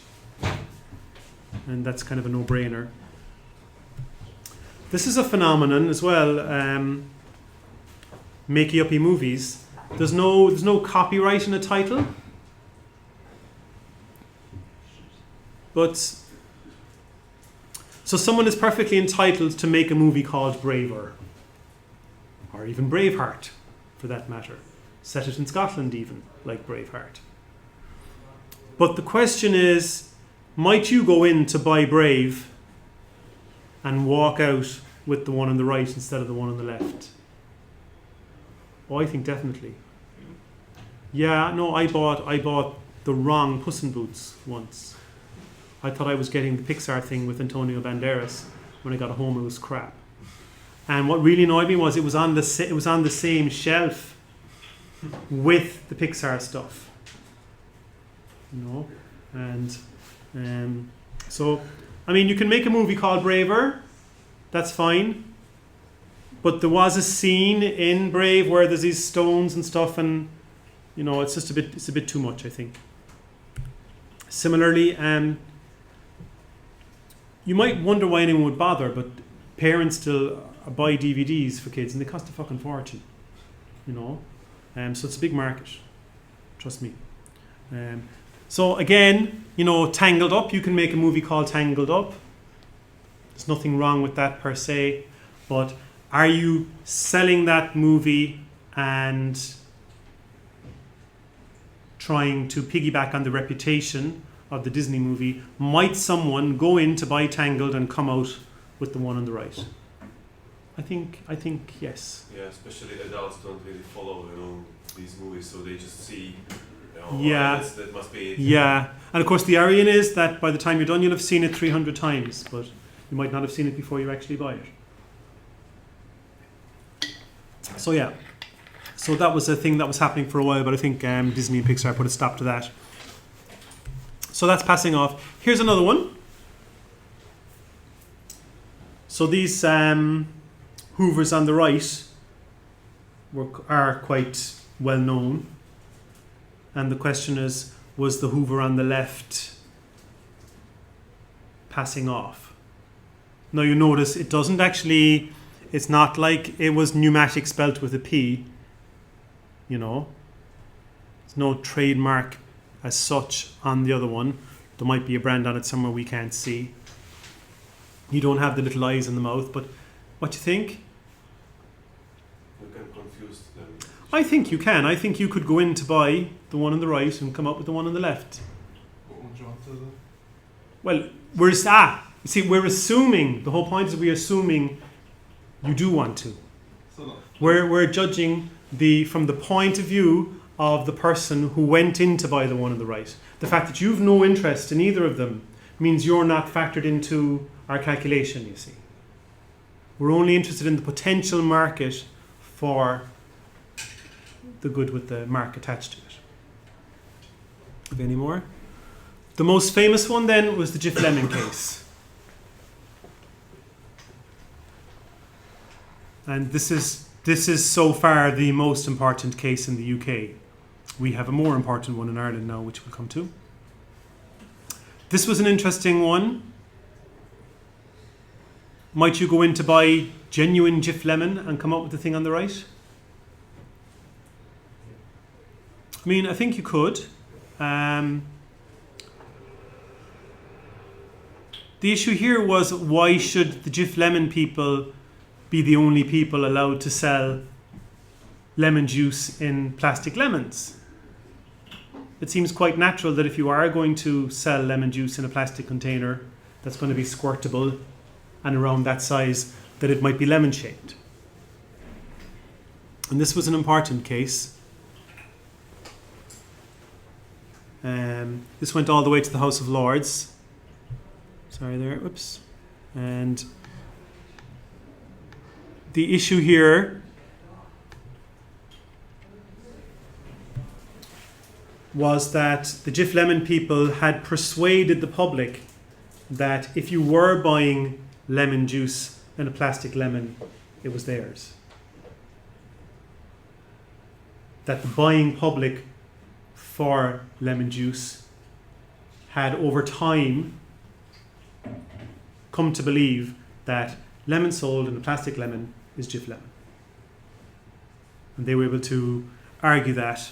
And that's kind of a no-brainer. This is a phenomenon as well. Makey-uppy movies. There's no copyright in a title. But so someone is perfectly entitled to make a movie called Braver, or even Braveheart, for that matter. Set it in Scotland even, like Braveheart. But the question is, might you go in to buy Brave and walk out with the one on the right instead of the one on the left? Oh, I think definitely. Yeah, no, I bought the wrong Puss in Boots once. I thought I was getting the Pixar thing with Antonio Banderas. When I got home, it was crap. And what really annoyed me was it was on the same shelf with the Pixar stuff. You know, and so I mean, you can make a movie called Braver. That's fine. But there was a scene in Brave where there's these stones and stuff, and you know, it's a bit too much, I think. Similarly, you might wonder why anyone would bother, but parents still buy DVDs for kids, and they cost a fucking fortune. You know, so it's a big market. Trust me. So again, you know, Tangled Up. You can make a movie called Tangled Up. There's nothing wrong with that per se, but are you selling that movie and trying to piggyback on the reputation of the Disney movie? Might someone go in to buy Tangled and come out with the one on the right? I think yes. Yeah, especially adults don't really follow, you know, these movies, so they just see, you know, yeah, that must be it. Yeah, and of course the irony is that by the time you're done, you'll have seen it 300 times, but you might not have seen it before you actually buy it. So yeah, so that was a thing that was happening for a while, but I think Disney and Pixar put a stop to that. So that's passing off. Here's another one. So these Hoovers on the right are quite well known. And the question is, was the Hoover on the left passing off? Now you notice it doesn't actually, it's not like it was pneumatic spelt with a P, you know. There's no trademark as such on the other one. There might be a brand on it somewhere we can't see. You don't have the little eyes in the mouth, but what do you think? You can confuse them. I think you can. I think you could go in to buy the one on the right and come up with the one on the left. What would you want to do? Well, we're assuming, the whole point is we're assuming you do want to. So no. We're judging from the point of view of the person who went in to buy the one on the right. The fact that you've no interest in either of them means you're not factored into our calculation, you see. We're only interested in the potential market for the good with the mark attached to it. Have any more? The most famous one then was the Jif Lemon case. And this is so far the most important case in the UK. We have a more important one in Ireland now, which we'll come to. This was an interesting one. Might you go in to buy genuine Jif Lemon and come up with the thing on the right? I mean, I think you could. The issue here was, why should the Jif Lemon people be the only people allowed to sell lemon juice in plastic lemons? It seems quite natural that if you are going to sell lemon juice in a plastic container that's going to be squirtable and around that size, that it might be lemon shaped. And this was an important case. This went all the way to the House of Lords. Sorry there, whoops. And the issue here was that the Jif Lemon people had persuaded the public that if you were buying lemon juice in a plastic lemon, it was theirs. That the buying public for lemon juice had over time come to believe that lemon sold in a plastic lemon is Jif Lemon. And they were able to argue that,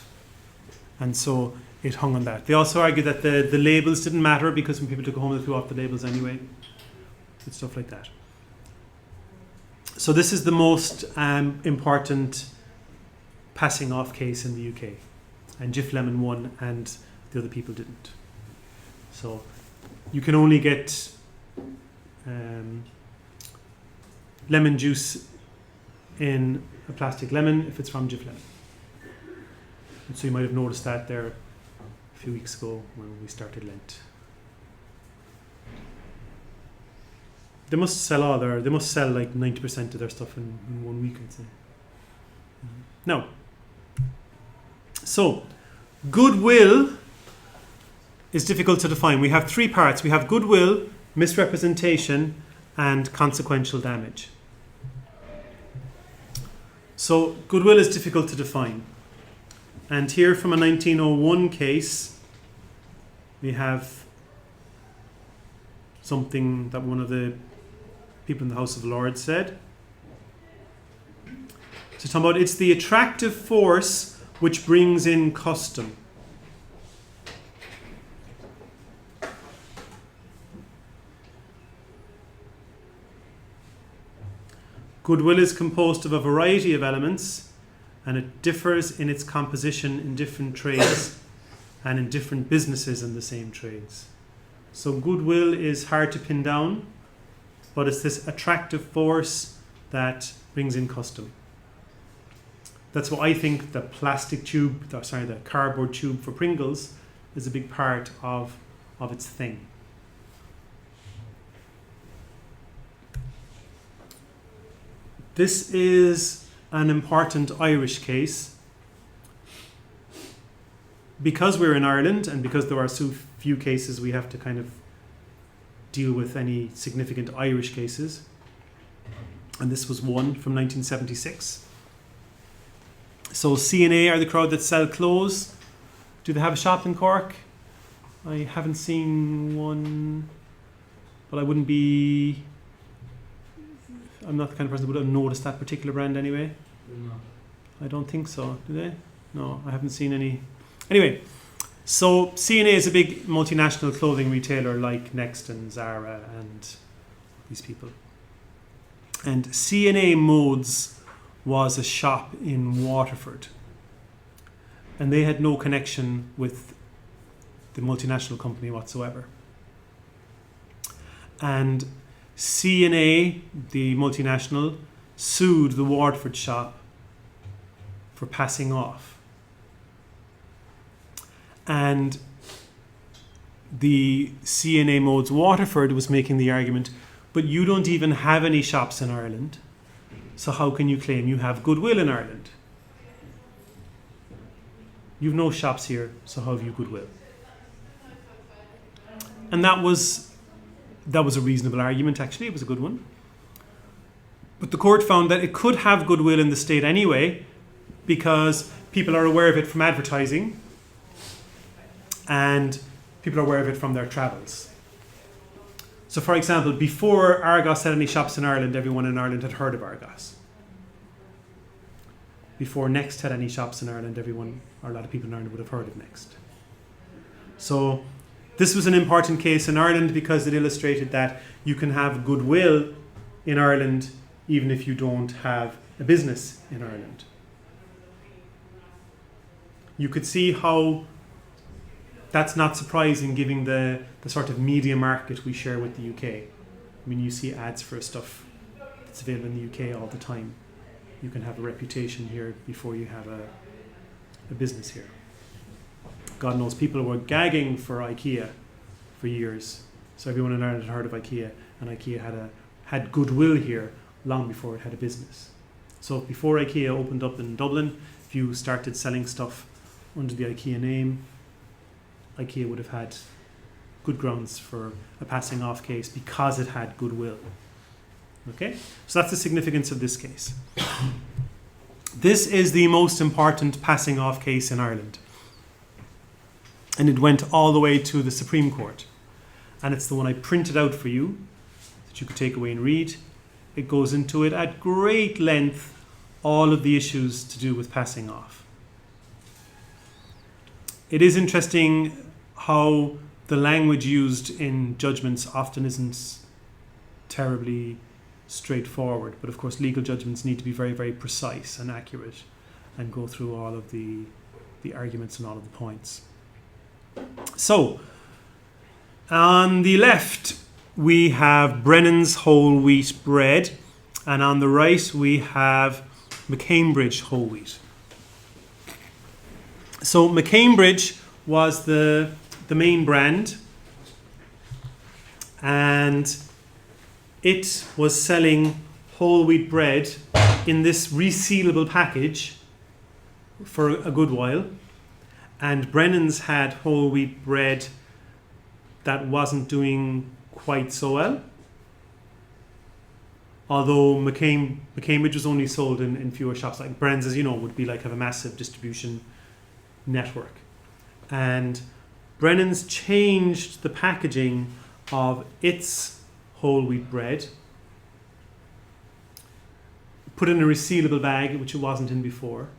and so it hung on that. They also argued that the labels didn't matter, because when people took it home they threw off the labels anyway, and stuff like that. So this is the most important passing off case in the UK, and Jif Lemon won and the other people didn't. So you can only get lemon juice in a plastic lemon if it's from Jif Lemon. And so you might have noticed that there a few weeks ago when we started Lent. They must sell like 90% of their stuff in 1 week, I'd say. Now, so goodwill is difficult to define. We have three parts. We have goodwill, misrepresentation, and consequential damage. So goodwill is difficult to define. And here from a 1901 case, we have something that one of the people in the House of Lords said. So talking about, it's the attractive force which brings in custom. Goodwill is composed of a variety of elements, and it differs in its composition in different trades and in different businesses in the same trades. So goodwill is hard to pin down, but it's this attractive force that brings in custom. That's why I think the the cardboard tube for Pringles is a big part of its thing. This is an important Irish case. Because we're in Ireland and because there are so few cases, we have to kind of deal with any significant Irish cases. And this was one from 1976. So C&A are the crowd that sell clothes. Do they have a shop in Cork? I haven't seen one, but I'm not the kind of person who would have noticed that particular brand anyway. No. I don't think so. Do they? No, I haven't seen any. Anyway, so C&A is a big multinational clothing retailer like Next and Zara and these people. And C&A Modes was a shop in Waterford. And they had no connection with the multinational company whatsoever. And C&A, the multinational, sued the Waterford shop for passing off. And the C&A Modes Waterford was making the argument, but you don't even have any shops in Ireland, so how can you claim you have goodwill in Ireland? You've no shops here, so how have you goodwill? And that was a reasonable argument, actually. It was a good one. But the court found that it could have goodwill in the state anyway, because people are aware of it from advertising and people are aware of it from their travels. So, for example, before Argos had any shops in Ireland, everyone in Ireland had heard of Argos. Before Next had any shops in Ireland, a lot of people in Ireland would have heard of Next. So this was an important case in Ireland because it illustrated that you can have goodwill in Ireland even if you don't have a business in Ireland. You could see how that's not surprising given the sort of media market we share with the UK. I mean, you see ads for stuff that's available in the UK all the time. You can have a reputation here before you have a business here. God knows people were gagging for IKEA for years. So everyone in Ireland had heard of IKEA, and IKEA had goodwill here long before it had a business. So before IKEA opened up in Dublin, if you started selling stuff under the IKEA name, IKEA would have had good grounds for a passing off case because it had goodwill. Okay? So that's the significance of this case. This is the most important passing off case in Ireland. And it went all the way to the Supreme Court. And it's the one I printed out for you that you could take away and read. It goes into it at great length, all of the issues to do with passing off. It is interesting how the language used in judgments often isn't terribly straightforward. But of course, legal judgments need to be very, very precise and accurate and go through all of the arguments and all of the points. So, on the left, we have Brennan's whole wheat bread, and on the right, we have McCambridge whole wheat. So, McCambridge was the main brand, and it was selling whole wheat bread in this resealable package for a good while. And Brennan's had whole wheat bread that wasn't doing quite so well. Although McCambridge was only sold in fewer shops. Like Brennan's, as you know, would be like have a massive distribution network. And Brennan's changed the packaging of its whole wheat bread, put in a resealable bag, which it wasn't in before,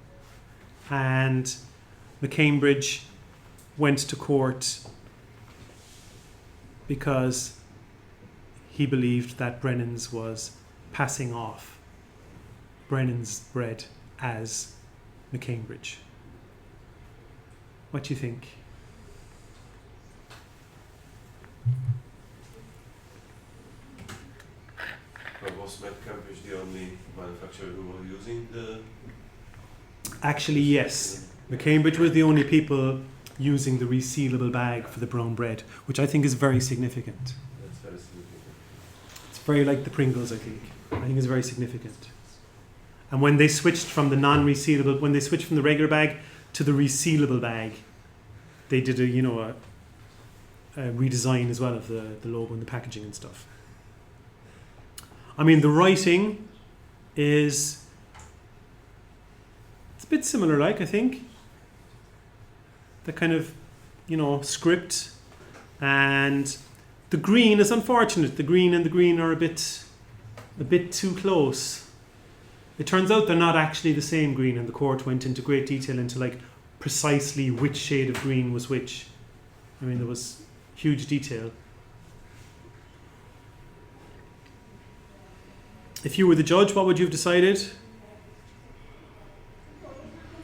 and McCambridge went to court because he believed that Brennan's was passing off Brennan's bread as McCambridge. What do you think? But was Cambridge the only manufacturer who were using the... Actually, yes. McCambridge was the only people using the resealable bag for the brown bread, which I think is very significant. That's very significant. It's very like the Pringles, I think. I think it's very significant. And when they switched from the non-resealable, when they switched from the regular bag to the resealable bag, they did a redesign as well of the logo and the packaging and stuff. I mean, the writing is it's a bit similar, like I think. The kind of, script, and the green is unfortunate. The green and the green are a bit too close. It turns out they're not actually the same green, and the court went into great detail into like precisely which shade of green was which. I mean, there was huge detail. If you were the judge, what would you have decided?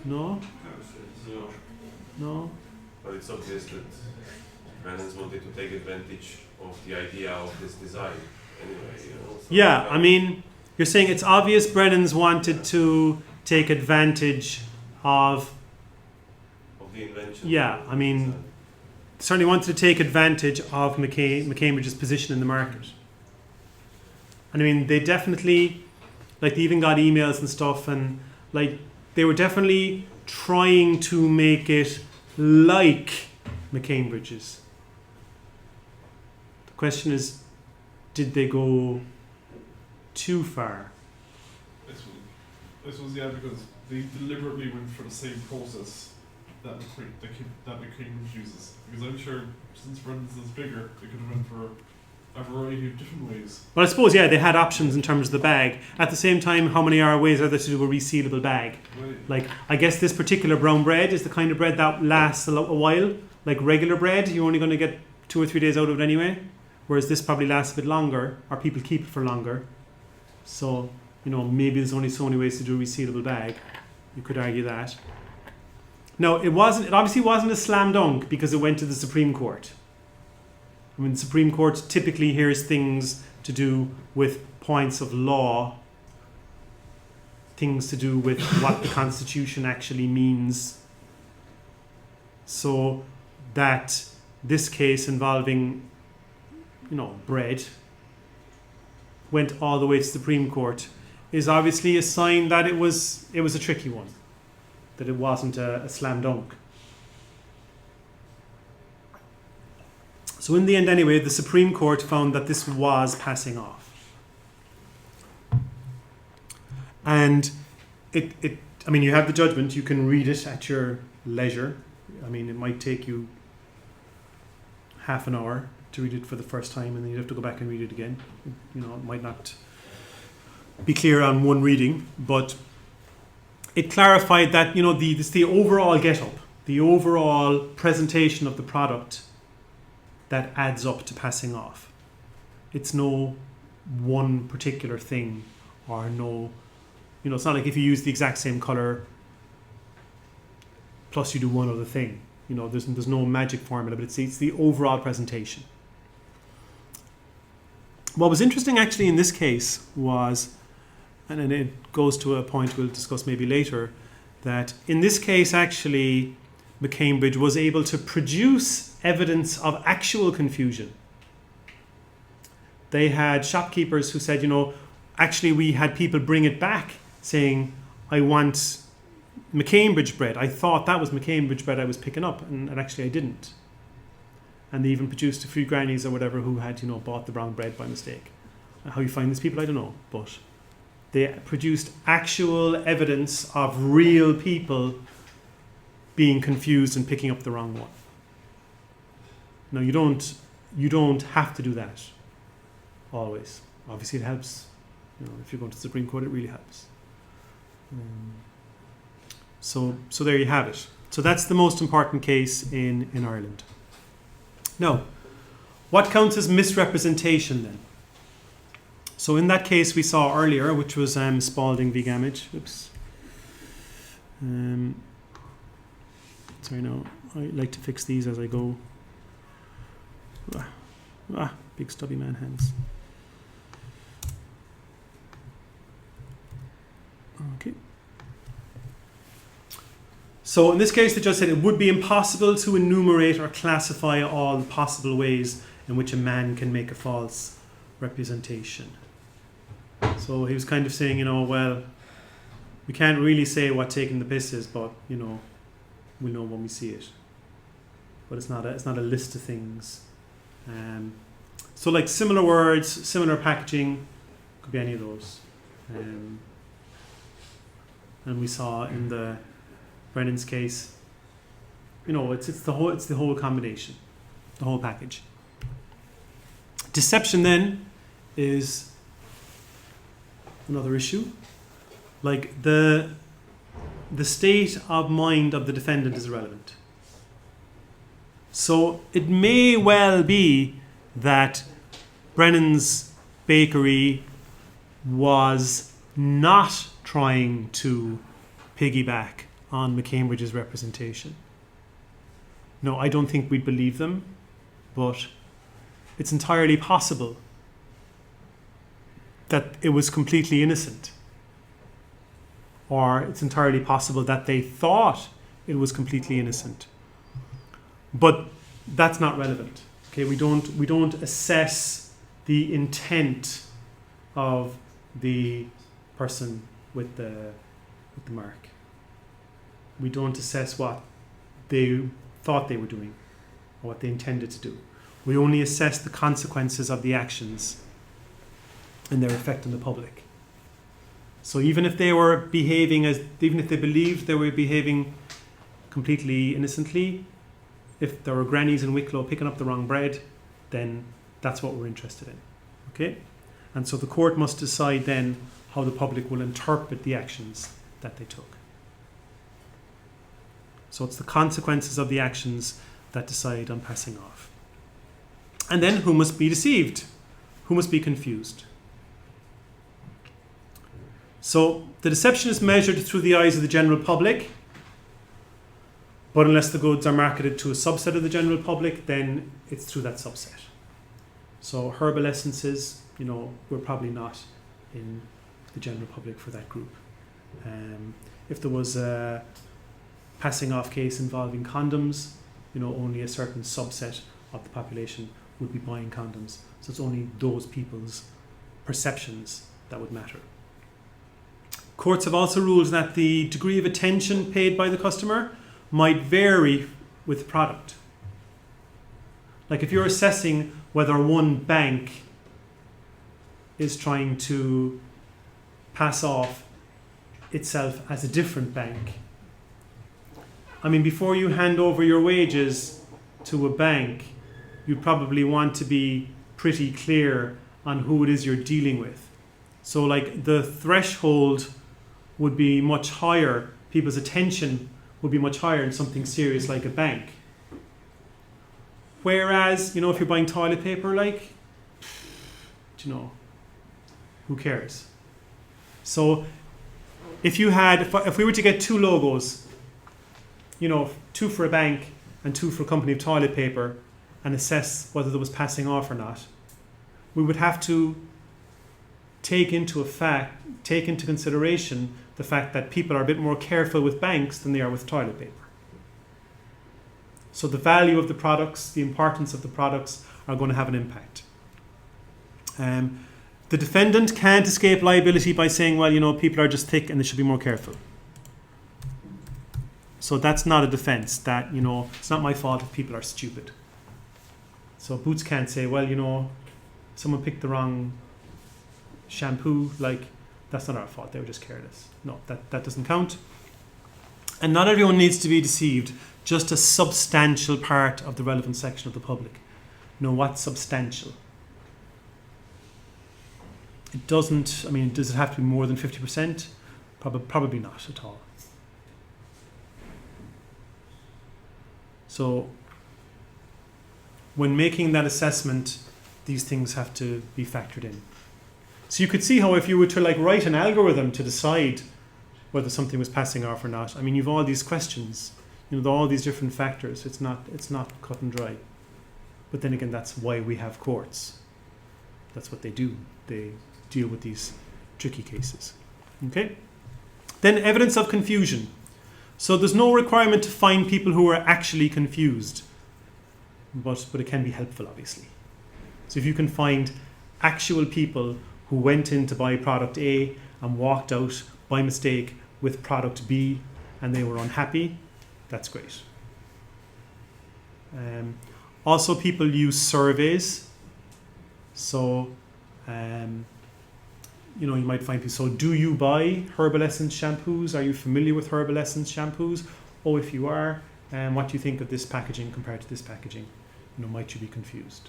No? No? But it's obvious that Brennan's wanted to take advantage of the idea of this design. Anyway, so yeah, I mean, you're saying it's obvious Brennan's wanted to take advantage of the invention. Yeah, I mean, certainly wanted to take advantage of McCambridge's position in the market. And I mean, they definitely, like, they even got emails and stuff, and like, they were definitely trying to make it like McCambridge's. The question is, did they go too far? This was because they deliberately went for the same process that McCambridge uses. Because I'm sure since Brennan's is bigger, they could have went for a variety of different ways. Well, I suppose, yeah, they had options in terms of the bag. At the same time, how many ways are there to do a resealable bag? Right. Like, I guess this particular brown bread is the kind of bread that lasts a while. Like regular bread, you're only going to get 2 or 3 days out of it anyway. Whereas this probably lasts a bit longer, or people keep it for longer. So, maybe there's only so many ways to do a resealable bag. You could argue that. No, it obviously wasn't a slam dunk because it went to the Supreme Court. I mean, the Supreme Court typically hears things to do with points of law, things to do with what the Constitution actually means. So that this case involving, bread went all the way to the Supreme Court is obviously a sign that it was a tricky one, that it wasn't a slam dunk. So in the end anyway, the Supreme Court found that this was passing off. And you have the judgment, you can read it at your leisure. I mean, it might take you half an hour to read it for the first time, and then you'd have to go back and read it again. It might not be clear on one reading, but it clarified that, the overall get-up, the overall presentation of the product that adds up to passing off. It's no one particular thing, or no, it's not like if you use the exact same color plus you do one other thing. There's no magic formula, but it's the overall presentation. What was interesting actually in this case was, and it goes to a point we'll discuss maybe later, that in this case actually McCambridge was able to produce evidence of actual confusion. They had shopkeepers who said, actually we had people bring it back saying, I want McCambridge bread. I thought that was McCambridge bread I was picking up, and actually I didn't. And they even produced a few grannies or whatever who had, bought the brown bread by mistake. How you find these people, I don't know, but they produced actual evidence of real people being confused and picking up the wrong one. Now, you don't have to do that always. Obviously, it helps. If you're going to the Supreme Court, it really helps. So there you have it. So that's the most important case in Ireland. Now, what counts as misrepresentation then? So in that case we saw earlier, which was Spalding v. Gamage. Oops. Sorry, no. I like to fix these as I go. Big stubby man hands. Okay. So in this case, the judge said it would be impossible to enumerate or classify all the possible ways in which a man can make a false representation. So he was kind of saying, well, we can't really say what taking the piss is, but we'll know when we see it. But it's not a list of things. So like similar words, similar packaging, could be any of those. and we saw in the Brennan's case, it's the whole combination, the whole package. Deception then is another issue. Like the state of mind of the defendant is irrelevant. So it may well be that Brennan's bakery was not trying to piggyback on McCambridge's representation. No, I don't think we'd believe them, but it's entirely possible that it was completely innocent. Or it's entirely possible that they thought it was completely innocent. But that's not relevant. Okay, we don't assess the intent of the person with the mark. We don't assess what they thought they were doing or what they intended to do. We only assess the consequences of the actions and their effect on the public. So even if they believed they were behaving completely innocently, if there were grannies in Wicklow picking up the wrong bread, then that's what we're interested in. Okay? And so the court must decide then how the public will interpret the actions that they took. So it's the consequences of the actions that decide on passing off. And then who must be deceived? Who must be confused? So the deception is measured through the eyes of the general public, but unless the goods are marketed to a subset of the general public, then it's through that subset. So herbal essences, we're probably not in the general public for that group. If there was a passing off case involving condoms, only a certain subset of the population would be buying condoms. So it's only those people's perceptions that would matter. Courts have also ruled that the degree of attention paid by the customer might vary with the product. Like if you're assessing whether one bank is trying to pass off itself as a different bank, before you hand over your wages to a bank, you probably want to be pretty clear on who it is you're dealing with. So like the threshold would be much higher, people's attention would be much higher in something serious like a bank. Whereas, if you're buying toilet paper, who cares? So if we were to get two logos, two for a bank and two for a company of toilet paper, and assess whether there was passing off or not, we would have to take into consideration the fact that people are a bit more careful with banks than they are with toilet paper. So the value of the products, the importance of the products are going to have an impact. The defendant can't escape liability by saying, people are just thick and they should be more careful. So that's not a defense, that, it's not my fault if people are stupid. So Boots can't say, someone picked the wrong shampoo, that's not our fault, they were just careless. No, that doesn't count. And not everyone needs to be deceived, just a substantial part of the relevant section of the public. What's substantial? It doesn't, does it have to be more than 50%? Probably not at all. So when making that assessment, these things have to be factored in. So you could see how if you were to write an algorithm to decide whether something was passing off or not, you've all these questions, all these different factors. It's not cut and dry. But then again, that's why we have courts. That's what they do. They deal with these tricky cases. Okay? Then evidence of confusion. So there's no requirement to find people who are actually confused, but it can be helpful, obviously. So if you can find actual people who went in to buy product A and walked out by mistake with product B and they were unhappy, that's great. Also, people use surveys. So you might find people, so do you buy Herbal Essence shampoos? Are you familiar with Herbal Essence shampoos? Oh, if you are, what do you think of this packaging compared to this packaging? Might you be confused?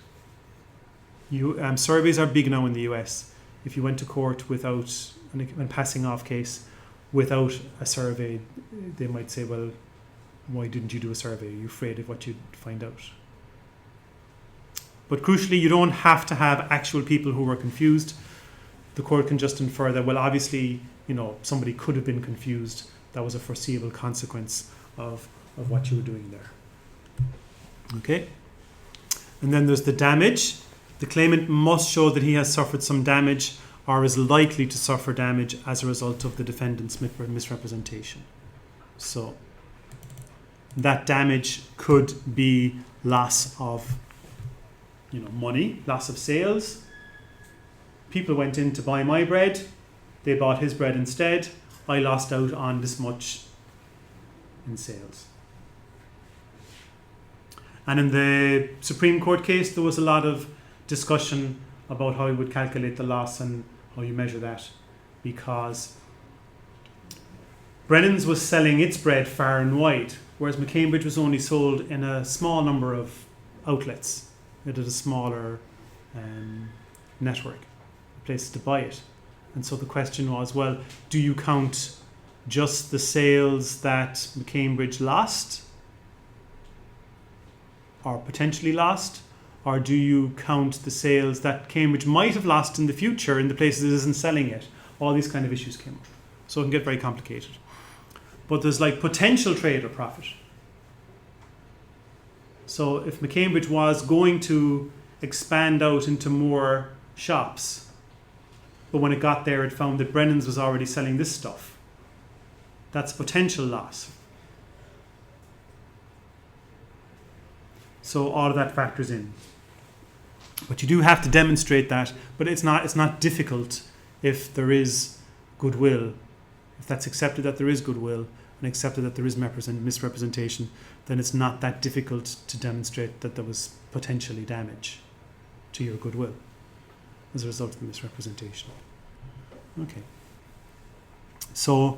Surveys are big now in the US. If you went to court without, and passing off case, without a survey, they might say, well, why didn't you do a survey? Are you afraid of what you'd find out? But crucially, you don't have to have actual people who were confused. The court can just infer that, well, obviously, somebody could have been confused. That was a foreseeable consequence of what you were doing there. Okay? And then there's the damage. The claimant must show that he has suffered some damage or is likely to suffer damage as a result of the defendant's misrepresentation. So that damage could be loss of money, loss of sales. People went in to buy my bread. They bought his bread instead. I lost out on this much in sales. And in the Supreme Court case, there was a lot of discussion about how you would calculate the loss and how you measure that, because Brennan's was selling its bread far and wide, whereas McCambridge was only sold in a small number of outlets. It had a smaller network, places to buy it. And so the question was, well, do you count just the sales that McCambridge lost or potentially lost, or do you count the sales that Cambridge might have lost in the future in the places it isn't selling it? All these kind of issues came up. So it can get very complicated. But there's potential trade or profit. So if McCambridge was going to expand out into more shops, but when it got there it found that Brennan's was already selling this stuff, that's potential loss. So all of that factors in. But you do have to demonstrate that, but it's not difficult if there is goodwill. If that's accepted that there is goodwill and accepted that there is misrepresentation, then it's not that difficult to demonstrate that there was potentially damage to your goodwill as a result of the misrepresentation. Okay. So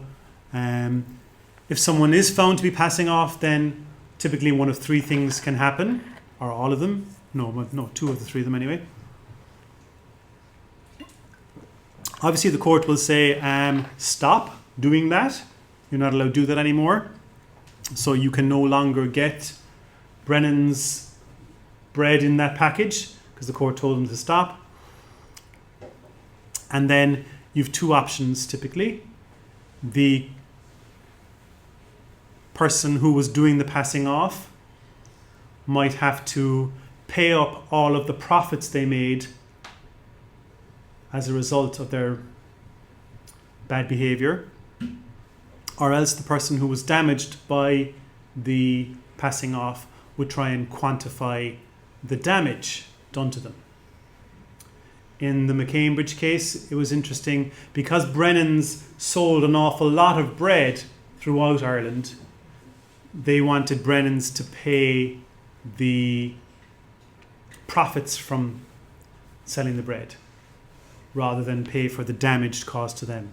if someone is found to be passing off, then typically one of three things can happen, or all of them. No, two of the three of them anyway. Obviously the court will say, stop doing that. You're not allowed to do that anymore. So you can no longer get Brennan's bread in that package because the court told them to stop. And then you've two options typically. The person who was doing the passing off might have to pay up all of the profits they made as a result of their bad behavior, or else the person who was damaged by the passing off would try and quantify the damage done to them. In the McCambridge case, it was interesting because Brennan's sold an awful lot of bread throughout Ireland. They wanted Brennan's to pay the profits from selling the bread rather than pay for the damage caused to them.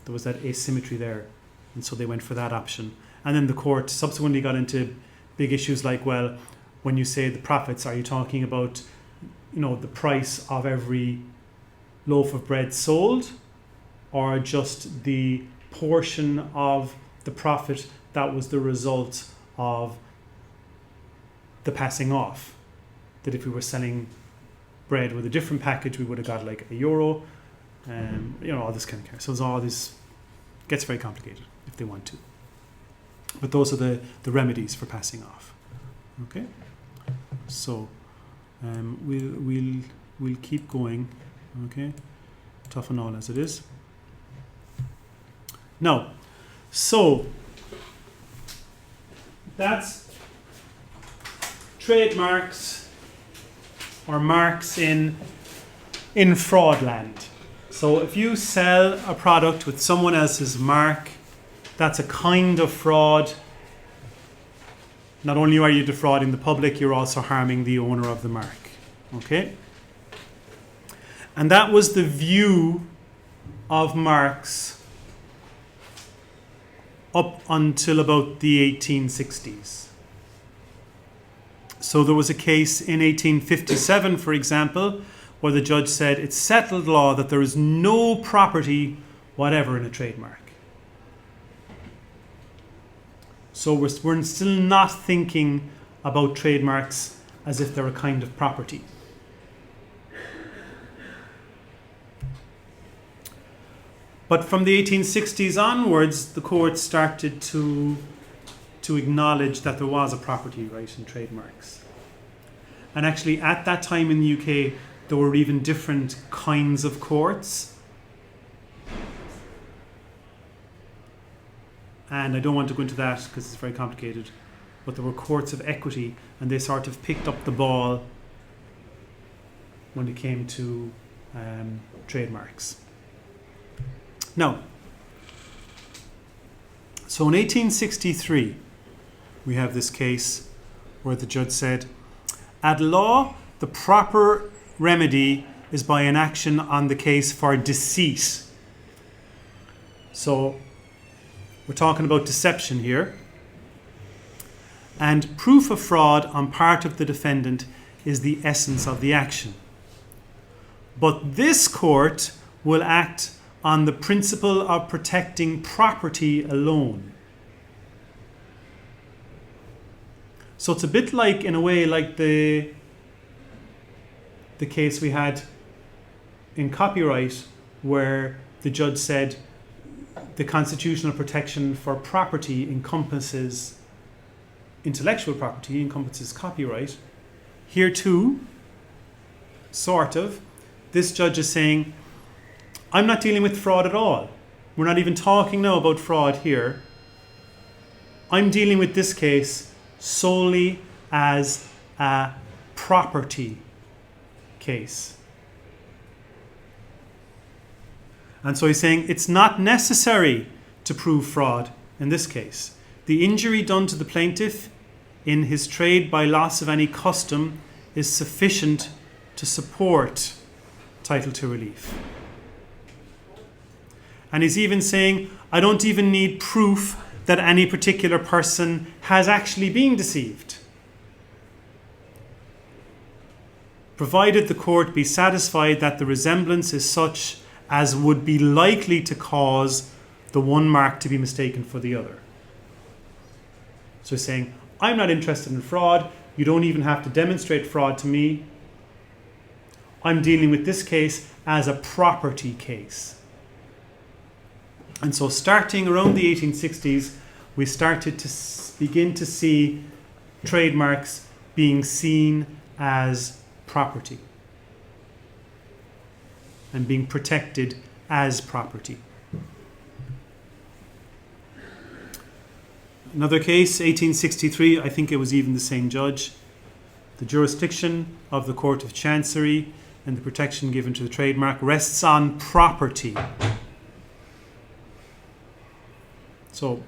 There was that asymmetry there, and so they went for that option. And then the court subsequently got into big issues like, well, when you say the profits, are you talking about the price of every loaf of bread sold, or just the portion of the profit that was the result of the passing off? That if we were selling bread with a different package, we would have got like €1, all this kind of thing. So it's all this gets very complicated if they want to. But those are the remedies for passing off. Okay, so we'll keep going. Okay, tough and all as it is. Now, so that's trademarks or marks in fraudland. So if you sell a product with someone else's mark, that's a kind of fraud. Not only are you defrauding the public, you're also harming the owner of the mark. Okay? And that was the view of marks up until about the 1860s. So there was a case in 1857, for example, where the judge said it's settled law that there is no property whatever in a trademark. So we're still not thinking about trademarks as if they're a kind of property. But from the 1860s onwards, the court started to acknowledge that there was a property right in trademarks. And actually at that time in the UK, there were even different kinds of courts. And I don't want to go into that because it's very complicated. But there were courts of equity, and they sort of picked up the ball when it came to trademarks. Now, so in 1863, we have this case where the judge said, at law, the proper remedy is by an action on the case for deceit. So we're talking about deception here. And proof of fraud on part of the defendant is the essence of the action. But this court will act on the principle of protecting property alone. So it's a bit like, in a way, like the case we had in copyright, where the judge said the constitutional protection for property encompasses intellectual property, encompasses copyright. Here too, sort of, this judge is saying, I'm not dealing with fraud at all. We're not even talking now about fraud here. I'm dealing with this case solely as a property case. And so he's saying it's not necessary to prove fraud in this case. The injury done to the plaintiff in his trade by loss of any custom is sufficient to support title to relief. And he's even saying, I don't even need proof that any particular person has actually been deceived, provided the court be satisfied that the resemblance is such as would be likely to cause the one mark to be mistaken for the other. So he's saying, I'm not interested in fraud. You don't even have to demonstrate fraud to me. I'm dealing with this case as a property case. And so starting around the 1860s, we started to begin to see trademarks being seen as property and being protected as property. Another case, 1863, I think it was even the same judge. The jurisdiction of the Court of Chancery and the protection given to the trademark rests on property. So,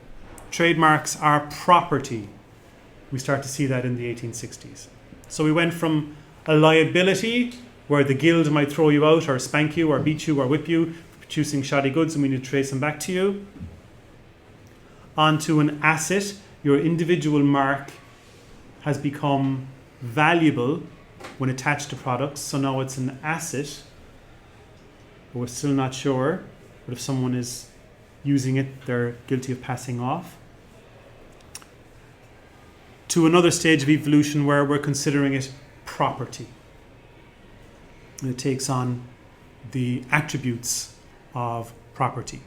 trademarks are property. We start to see that in the 1860s. So we went from a liability where the guild might throw you out or spank you or beat you or whip you for producing shoddy goods and we need to trace them back to you, onto an asset. Your individual mark has become valuable when attached to products, so now it's an asset. But we're still not sure, but if someone is using it, they're guilty of passing off. To another stage of evolution where we're considering it property. And it takes on the attributes of property.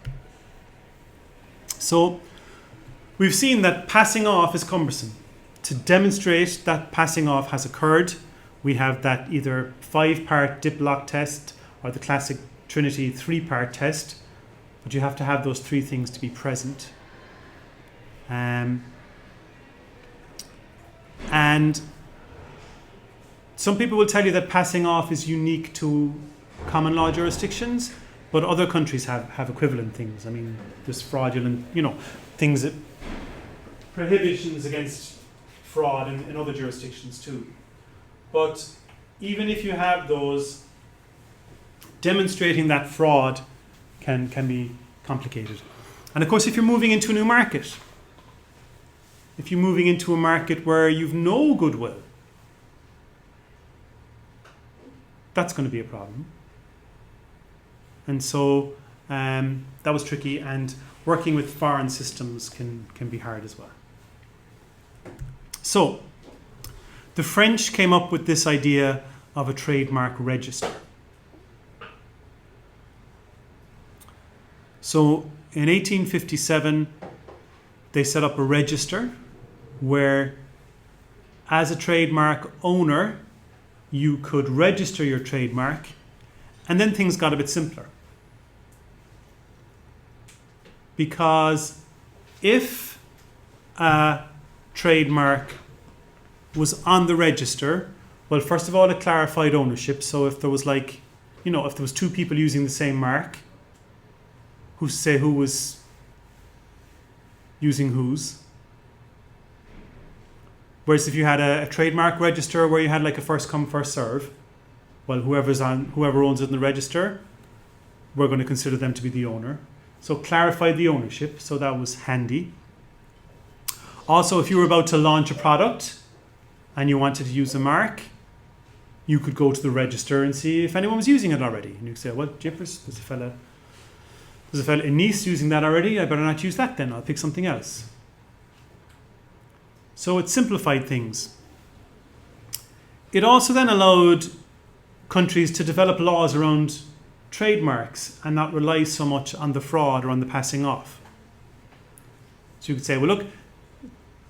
So we've seen that passing off is cumbersome. To demonstrate that passing off has occurred, we have that either 5-part dip-lock test or the classic Trinity 3-part test. But you have to have those three things to be present. And some people will tell you that passing off is unique to common law jurisdictions, but other countries have equivalent things. I mean, there's fraudulent, things that prohibitions against fraud in other jurisdictions too. But even if you have those, demonstrating that fraud can be complicated. And of course, if you're moving into a new market, if you're moving into a market where you've no goodwill, that's going to be a problem. And so that was tricky, and working with foreign systems can be hard as well. So the French came up with this idea of a trademark register. So in 1857, they set up a register where, as a trademark owner, you could register your trademark, and then things got a bit simpler. Because if a trademark was on the register, well, first of all, it clarified ownership. So if there was if there was two people using the same mark, who was using whose. Whereas if you had a trademark register where you had like a first come, first serve, well, whoever owns it in the register, we're going to consider them to be the owner. So clarified the ownership, so that was handy. Also, if you were about to launch a product and you wanted to use a mark, you could go to the register and see if anyone was using it already. And you could say, well, jippers, there's a fella in Nice using that already, I better not use that then, I'll pick something else. So it simplified things. It also then allowed countries to develop laws around trademarks and not rely so much on the fraud or on the passing off. So you could say, well, look,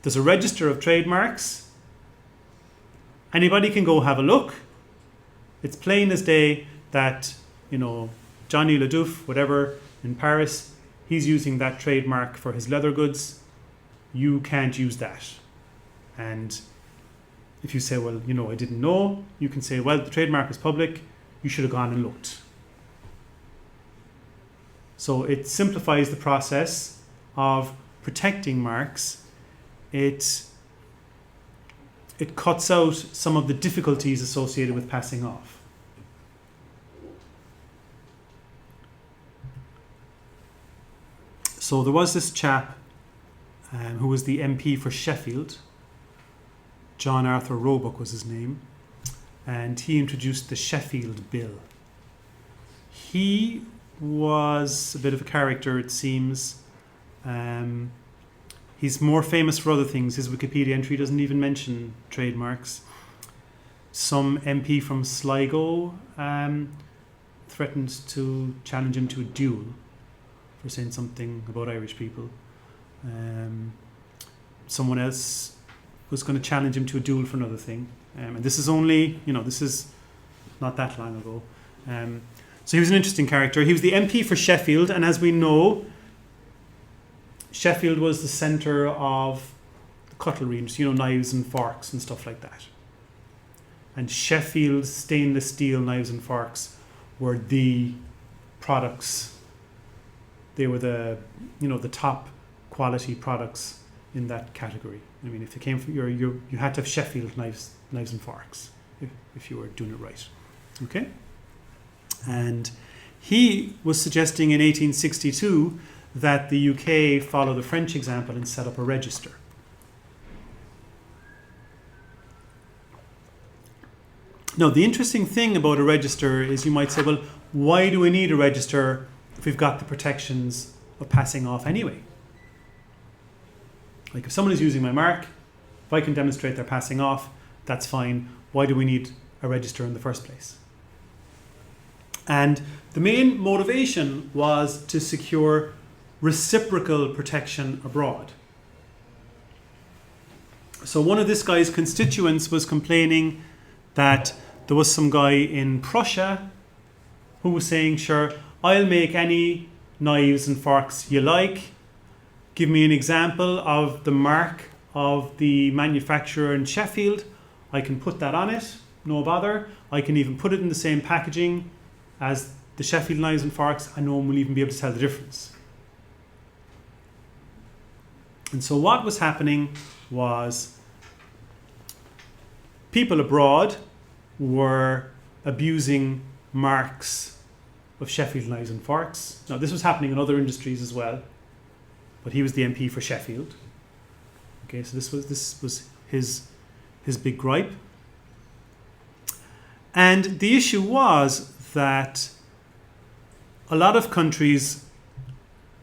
there's a register of trademarks. Anybody can go have a look. It's plain as day that, Johnny Ledouf, whatever, in Paris, he's using that trademark for his leather goods. You can't use that. And if you say, well, I didn't know, you can say, well, the trademark is public. You should have gone and looked. So it simplifies the process of protecting marks. It cuts out some of the difficulties associated with passing off. So there was this chap who was the MP for Sheffield. John Arthur Roebuck was his name. And he introduced the Sheffield Bill. He was a bit of a character, it seems. He's more famous for other things. His Wikipedia entry doesn't even mention trademarks. Some MP from Sligo threatened to challenge him to a duel for saying something about Irish people. Someone else was going to challenge him to a duel for another thing. And this is only, this is not that long ago. So he was an interesting character. He was the MP for Sheffield, and as we know, Sheffield was the centre of the cutlery, knives and forks and stuff like that. And Sheffield stainless steel knives and forks were the products. They were the top quality products in that category. I mean, if they came from you had to have Sheffield knives and forks if you were doing it right. Okay. And he was suggesting in 1862 that the UK follow the French example and set up a register. Now, the interesting thing about a register is you might say, well, why do we need a register if we've got the protections of passing off anyway? Like if someone is using my mark, if I can demonstrate they're passing off, that's fine. Why do we need a register in the first place? And the main motivation was to secure reciprocal protection abroad. So one of this guy's constituents was complaining that there was some guy in Prussia who was saying, sure, I'll make any knives and forks you like. Give me an example of the mark of the manufacturer in Sheffield. I can put that on it, no bother. I can even put it in the same packaging as the Sheffield knives and forks, and no one will even be able to tell the difference. And so what was happening was people abroad were abusing marks of Sheffield Knives and Forks. Now, this was happening in other industries as well, but he was the MP for Sheffield. Okay, so this was his big gripe. And the issue was that a lot of countries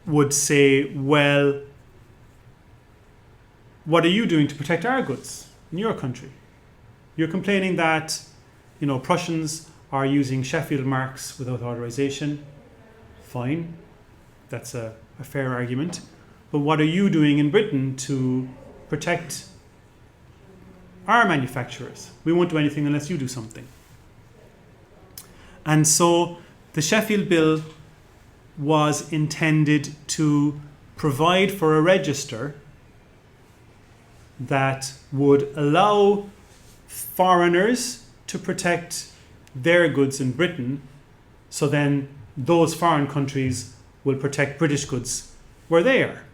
would say, well, what are you doing to protect our goods in your country? You're complaining that, Prussians are using Sheffield marks without authorization. Fine, that's a fair argument. But what are you doing in Britain to protect our manufacturers? We won't do anything unless you do something. And so the Sheffield Bill was intended to provide for a register that would allow foreigners to protect their goods in Britain, so then those foreign countries will protect British goods where they are.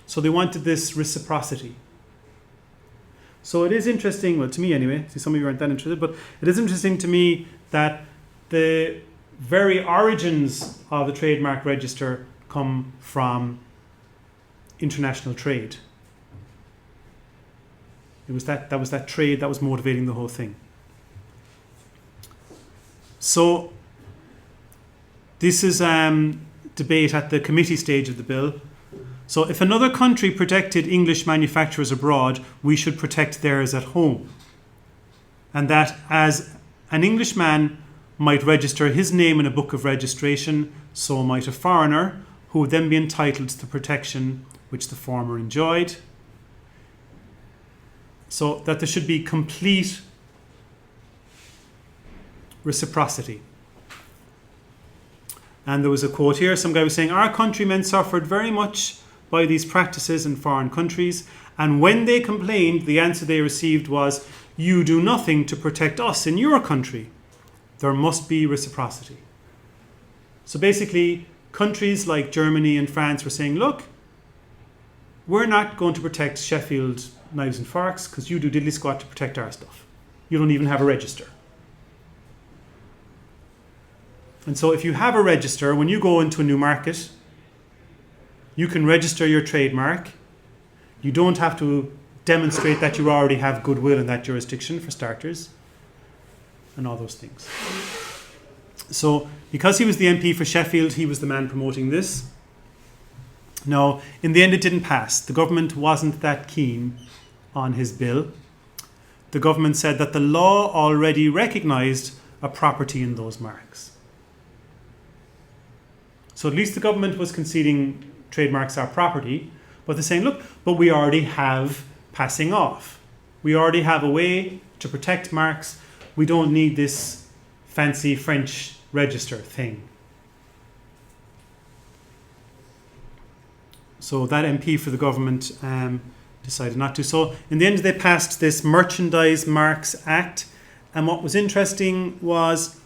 So they wanted this reciprocity. So it is interesting, well, to me anyway, see, some of you aren't that interested, but it is interesting to me that the very origins of the trademark register come from international trade. It was that trade that was motivating the whole thing. So this is debate at the committee stage of the bill. So if another country protected English manufacturers abroad, we should protect theirs at home. And that as an Englishman might register his name in a book of registration, so might a foreigner, who would then be entitled to the protection which the former enjoyed. So that there should be complete reciprocity. And there was a quote here, some guy was saying, our countrymen suffered very much by these practices in foreign countries, and when they complained, the answer they received was, you do nothing to protect us in your country. There must be reciprocity. So basically, countries like Germany and France were saying, look, we're not going to protect Sheffield Knives and Forks because you do diddly squat to protect our stuff. You don't even have a register. And so if you have a register, when you go into a new market, you can register your trademark. You don't have to demonstrate that you already have goodwill in that jurisdiction, for starters, and all those things. So because he was the MP for Sheffield, he was the man promoting this. Now, in the end, it didn't pass. The government wasn't that keen on his bill. The government said that the law already recognised a property in those marks. So at least the government was conceding trademarks are property, but they're saying, look, but we already have passing off. We already have a way to protect marks. We don't need this fancy French register thing. So that MP for the government decided not to. So in the end, they passed this Merchandise Marks Act. And what was interesting was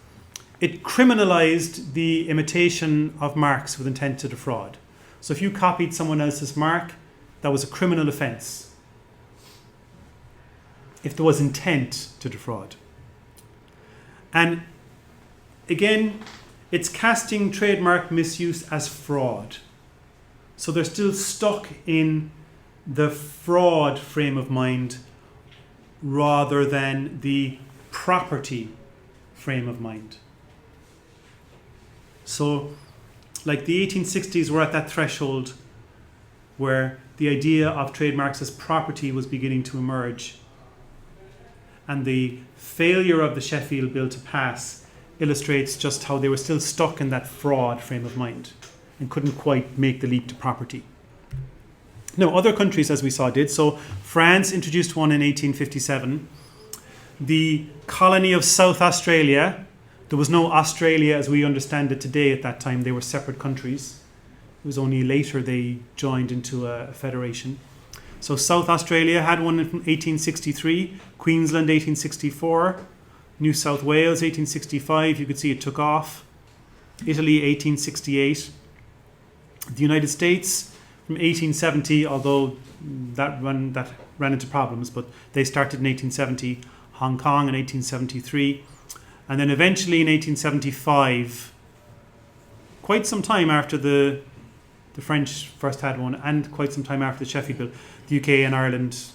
it criminalized the imitation of marks with intent to defraud. So if you copied someone else's mark, that was a criminal offence if there was intent to defraud. And again, it's casting trademark misuse as fraud. So they're still stuck in the fraud frame of mind rather than the property frame of mind. So like the 1860s were at that threshold where the idea of trademarks as property was beginning to emerge. And the failure of the Sheffield Bill to pass illustrates just how they were still stuck in that fraud frame of mind and couldn't quite make the leap to property. Now, other countries, as we saw, did. So France introduced one in 1857. The colony of South Australia, there was no Australia as we understand it today at that time. They were separate countries. It was only later they joined into a federation. So South Australia had one in 1863, Queensland 1864, New South Wales 1865, you could see it took off, Italy 1868, the United States from 1870, although that ran into problems, but they started in 1870, Hong Kong in 1873, and then eventually in 1875 quite some time after the French first had one, and quite some time after the Sheffield Bill, the UK and Ireland,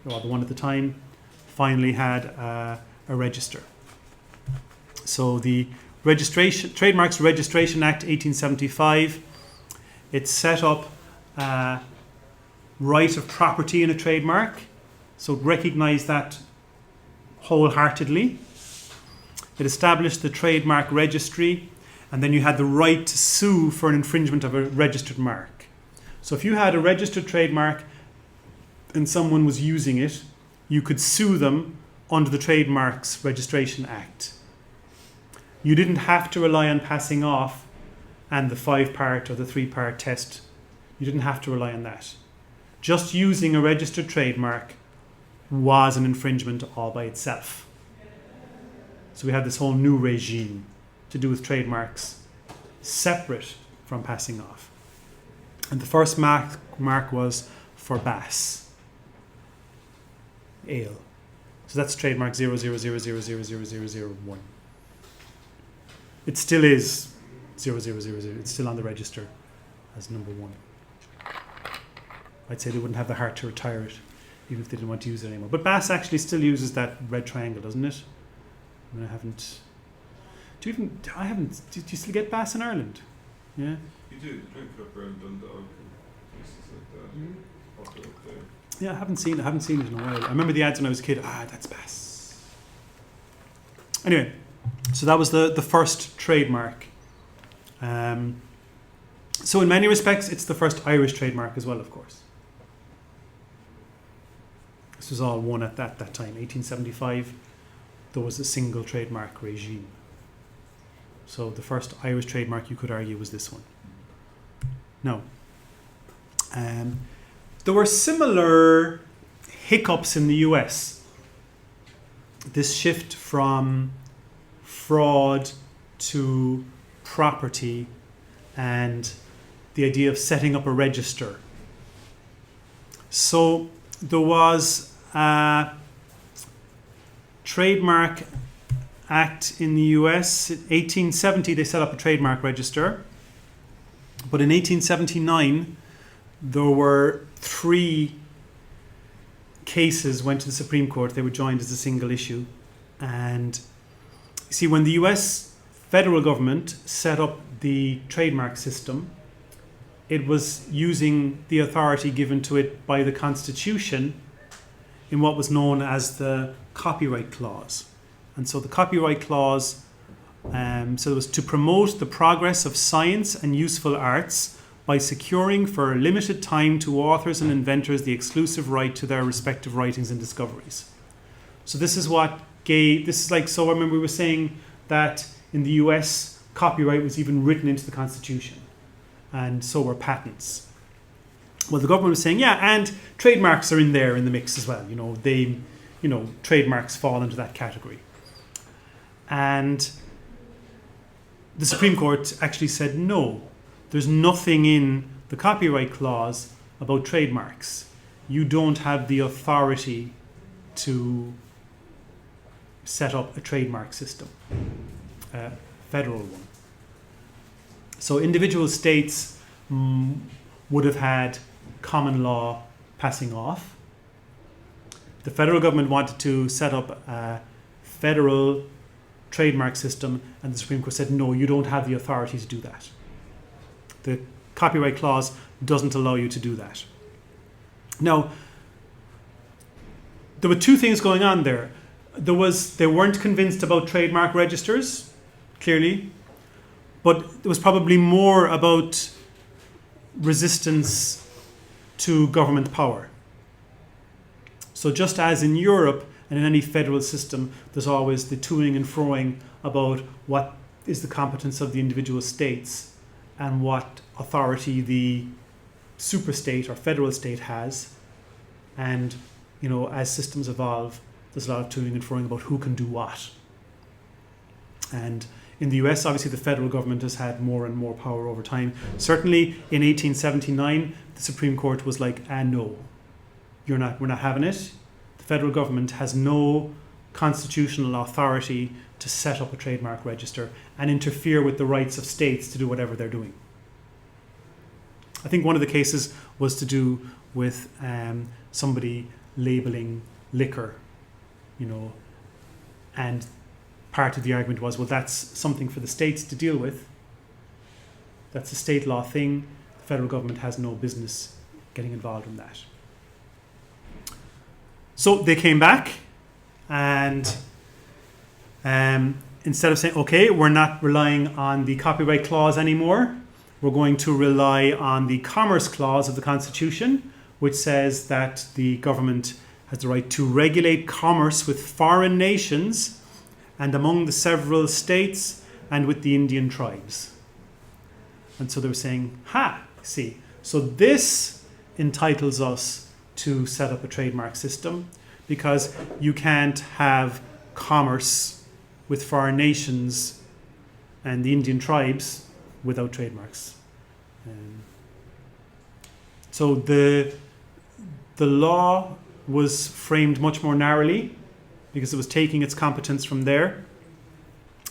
well, the one at the time, finally had a register. So the Trademarks Registration Act 1875, it set up right of property in a trademark, so it recognised that wholeheartedly. It established the trademark registry, and then you had the right to sue for an infringement of a registered mark. So if you had a registered trademark and someone was using it, you could sue them under the Trademarks Registration Act. You didn't have to rely on passing off and the 5-part or the 3-part test. You didn't have to rely on that. Just using a registered trademark was an infringement all by itself. So we had this whole new regime to do with trademarks separate from passing off. And the first mark was for Bass ale. So that's trademark 000000001. It still is 0000. It's still on the register as number 1. I'd say they wouldn't have the heart to retire it, even if they didn't want to use it anymore. But Bass actually still uses that red triangle, doesn't it? I mean, do you still get Bass in Ireland? Yeah? You do, drink up around Dundalk and places like that. Up there. Yeah, I haven't seen it in a while. I remember the ads when I was a kid. That's Bass. Anyway, so that was the first trademark. So in many respects, it's the first Irish trademark as well, of course. This was all one at that time. 1875, there was a single trademark regime. So the first Irish trademark, you could argue, was this one. Now, there were similar hiccups in the US. This shift from fraud to property and the idea of setting up a register. So there was a Trademark Act in the US. In 1870 they set up a trademark register, but in 1879 there were 3 cases went to the Supreme Court. They were joined as a single issue. And you see, when the US federal government set up the trademark system, it was using the authority given to it by the Constitution in what was known as the Copyright Clause. And so the Copyright Clause, so it was to promote the progress of science and useful arts by securing for a limited time to authors and inventors the exclusive right to their respective writings and discoveries. So this is like, so I remember we were saying that in the US, copyright was even written into the Constitution, and so were patents. Well, the government was saying, yeah, and trademarks are in there in the mix as well. Trademarks fall into that category. And the Supreme Court actually said, no, there's nothing in the Copyright Clause about trademarks. You don't have the authority to set up a trademark system, a federal one. So individual states would have had common law passing off. The federal government wanted to set up a federal trademark system, and the Supreme Court said, no, you don't have the authority to do that. The Copyright Clause doesn't allow you to do that. Now, there were 2 things going on there. They weren't convinced about trademark registers, clearly, but it was probably more about resistance to government power. So just as in Europe and in any federal system, there's always the toing and froing about what is the competence of the individual states and what authority the superstate or federal state has. And, as systems evolve, there's a lot of toing and froing about who can do what. And in the US, obviously, the federal government has had more and more power over time. Certainly in 1879, the Supreme Court was like, no, we're not having it. The federal government has no constitutional authority to set up a trademark register and interfere with the rights of states to do whatever they're doing. I think one of the cases was to do with somebody labeling liquor, and part of the argument was, well, that's something for the states to deal with. That's a state law thing. The federal government has no business getting involved in that. So they came back and instead of saying, okay, we're not relying on the copyright clause anymore, we're going to rely on the Commerce Clause of the Constitution, which says that the government has the right to regulate commerce with foreign nations and among the several states and with the Indian tribes. And so they were saying, see, so this entitles us to set up a trademark system because you can't have commerce with foreign nations and the Indian tribes without trademarks. So the law was framed much more narrowly because it was taking its competence from there.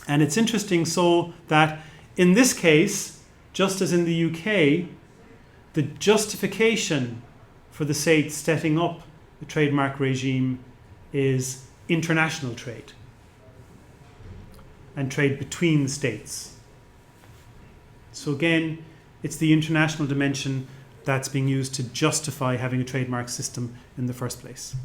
And it's interesting so that in this case, just as in the UK, the justification for the states setting up the trademark regime is international trade and trade between the states. So again, it's the international dimension that's being used to justify having a trademark system in the first place.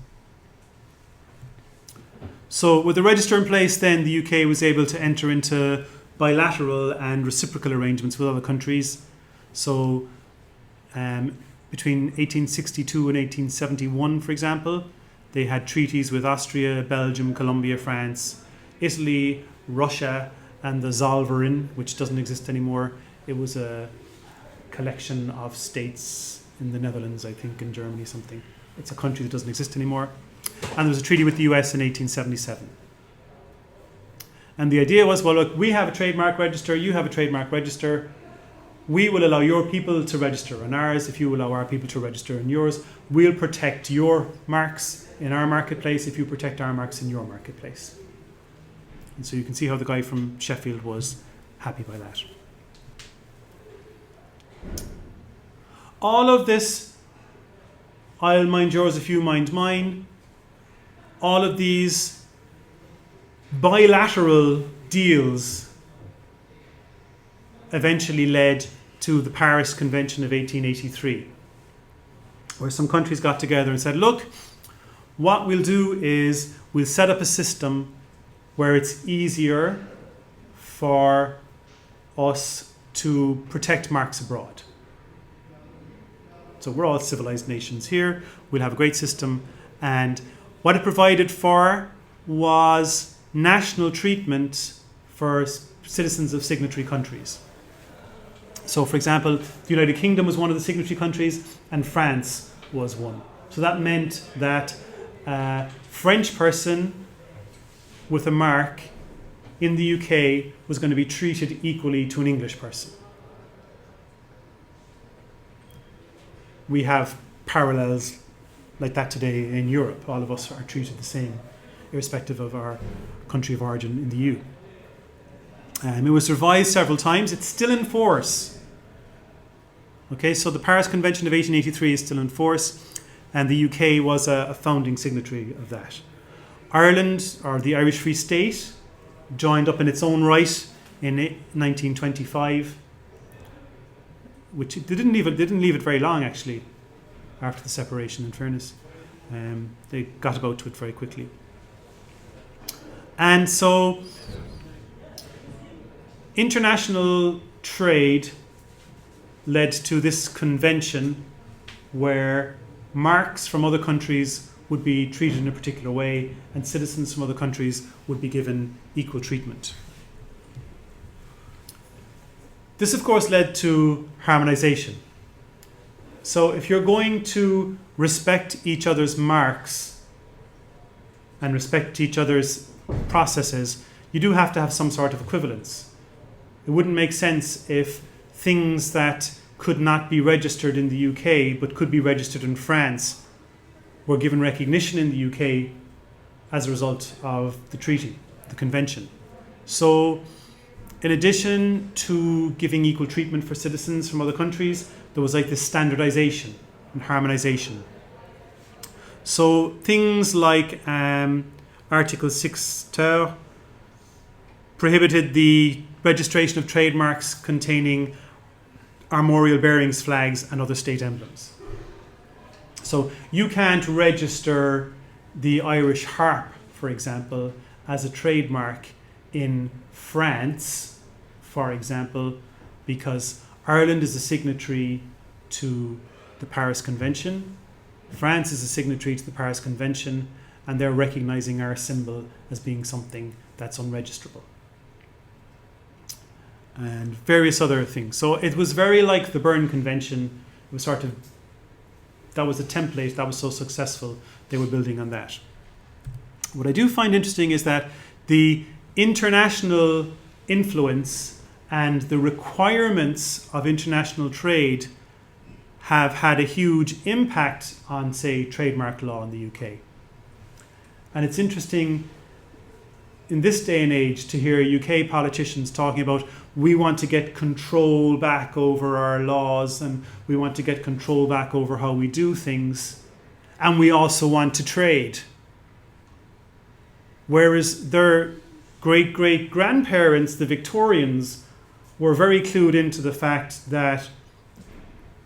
So with the register in place, then the UK was able to enter into bilateral and reciprocal arrangements with other countries. So between 1862 and 1871, for example, they had treaties with Austria, Belgium, Colombia, France, Italy, Russia, and the Zollverein, which doesn't exist anymore. It was a collection of states in the Netherlands, I think, in Germany, something. It's a country that doesn't exist anymore. And there was a treaty with the US in 1877. And the idea was, well, look, we have a trademark register, you have a trademark register. We will allow your people to register on ours if you allow our people to register on yours. We'll protect your marks in our marketplace if you protect our marks in your marketplace. And so you can see how the guy from Sheffield was happy by that. All of this, I'll mind yours if you mind mine, all of these bilateral deals eventually led to the Paris Convention of 1883, where some countries got together and said, look, what we'll do is we'll set up a system where it's easier for us to protect marks abroad. So we're all civilized nations here. We'll have a great system. And what it provided for was national treatment for citizens of signatory countries. So, for example, the United Kingdom was one of the signatory countries and France was one. So that meant that a French person with a mark in the UK was going to be treated equally to an English person. We have parallels like that today in Europe. All of us are treated the same, irrespective of our country of origin in the EU. It was revised several times. It's still in force. Okay, so the Paris Convention of 1883 is still in force, and the UK was a founding signatory of that. Ireland, or the Irish Free State, joined up in its own right in 1925, which they didn't leave it very long, actually, after the separation, in fairness. They got about to it very quickly. And so international trade led to this convention where marks from other countries would be treated in a particular way and citizens from other countries would be given equal treatment. This, of course, led to harmonization. So if you're going to respect each other's marks and respect each other's processes, you do have to have some sort of equivalence. It wouldn't make sense if things that could not be registered in the UK but could be registered in France were given recognition in the UK as a result of the treaty, the convention. So in addition to giving equal treatment for citizens from other countries, there was like this standardization and harmonization. So things like Article 6 ter prohibited the registration of trademarks containing armorial bearings, flags, and other state emblems. So you can't register the Irish harp, for example, as a trademark in France, for example, because Ireland is a signatory to the Paris Convention, France is a signatory to the Paris Convention, and they're recognizing our symbol as being something that's unregisterable. And various other things. So it was very like the Berne Convention. It was sort of, that was a template that was so successful, they were building on that. What I do find interesting is that the international influence and the requirements of international trade have had a huge impact on, say, trademark law in the UK. And it's interesting in this day and age to hear UK politicians talking about, we want to get control back over our laws, and we want to get control back over how we do things, and we also want to trade. Whereas their great-great-grandparents, the Victorians, were very clued into the fact that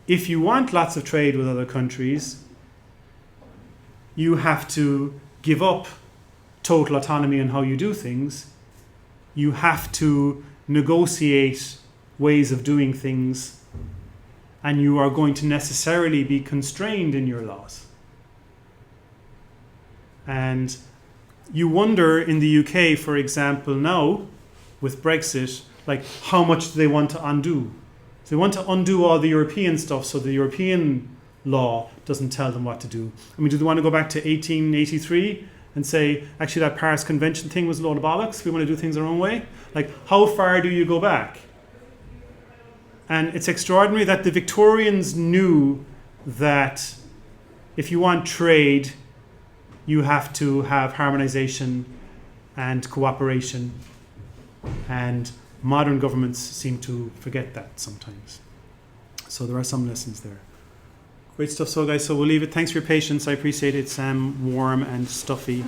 if you want lots of trade with other countries, you have to give up total autonomy in how you do things. You have to negotiate ways of doing things, and you are going to necessarily be constrained in your laws. And you wonder in the UK, for example, now with Brexit, like how much do they want to undo? So they want to undo all the European stuff so the European law doesn't tell them what to do. I mean, do they want to go back to 1883 and say, actually that Paris Convention thing was a load of bollocks, we want to do things our own way? Like, how far do you go back? And it's extraordinary that the Victorians knew that if you want trade, you have to have harmonization and cooperation, and modern governments seem to forget that sometimes. So there are some lessons there. Great stuff, so guys, so we'll leave it. Thanks for your patience. I appreciate it. It's warm and stuffy.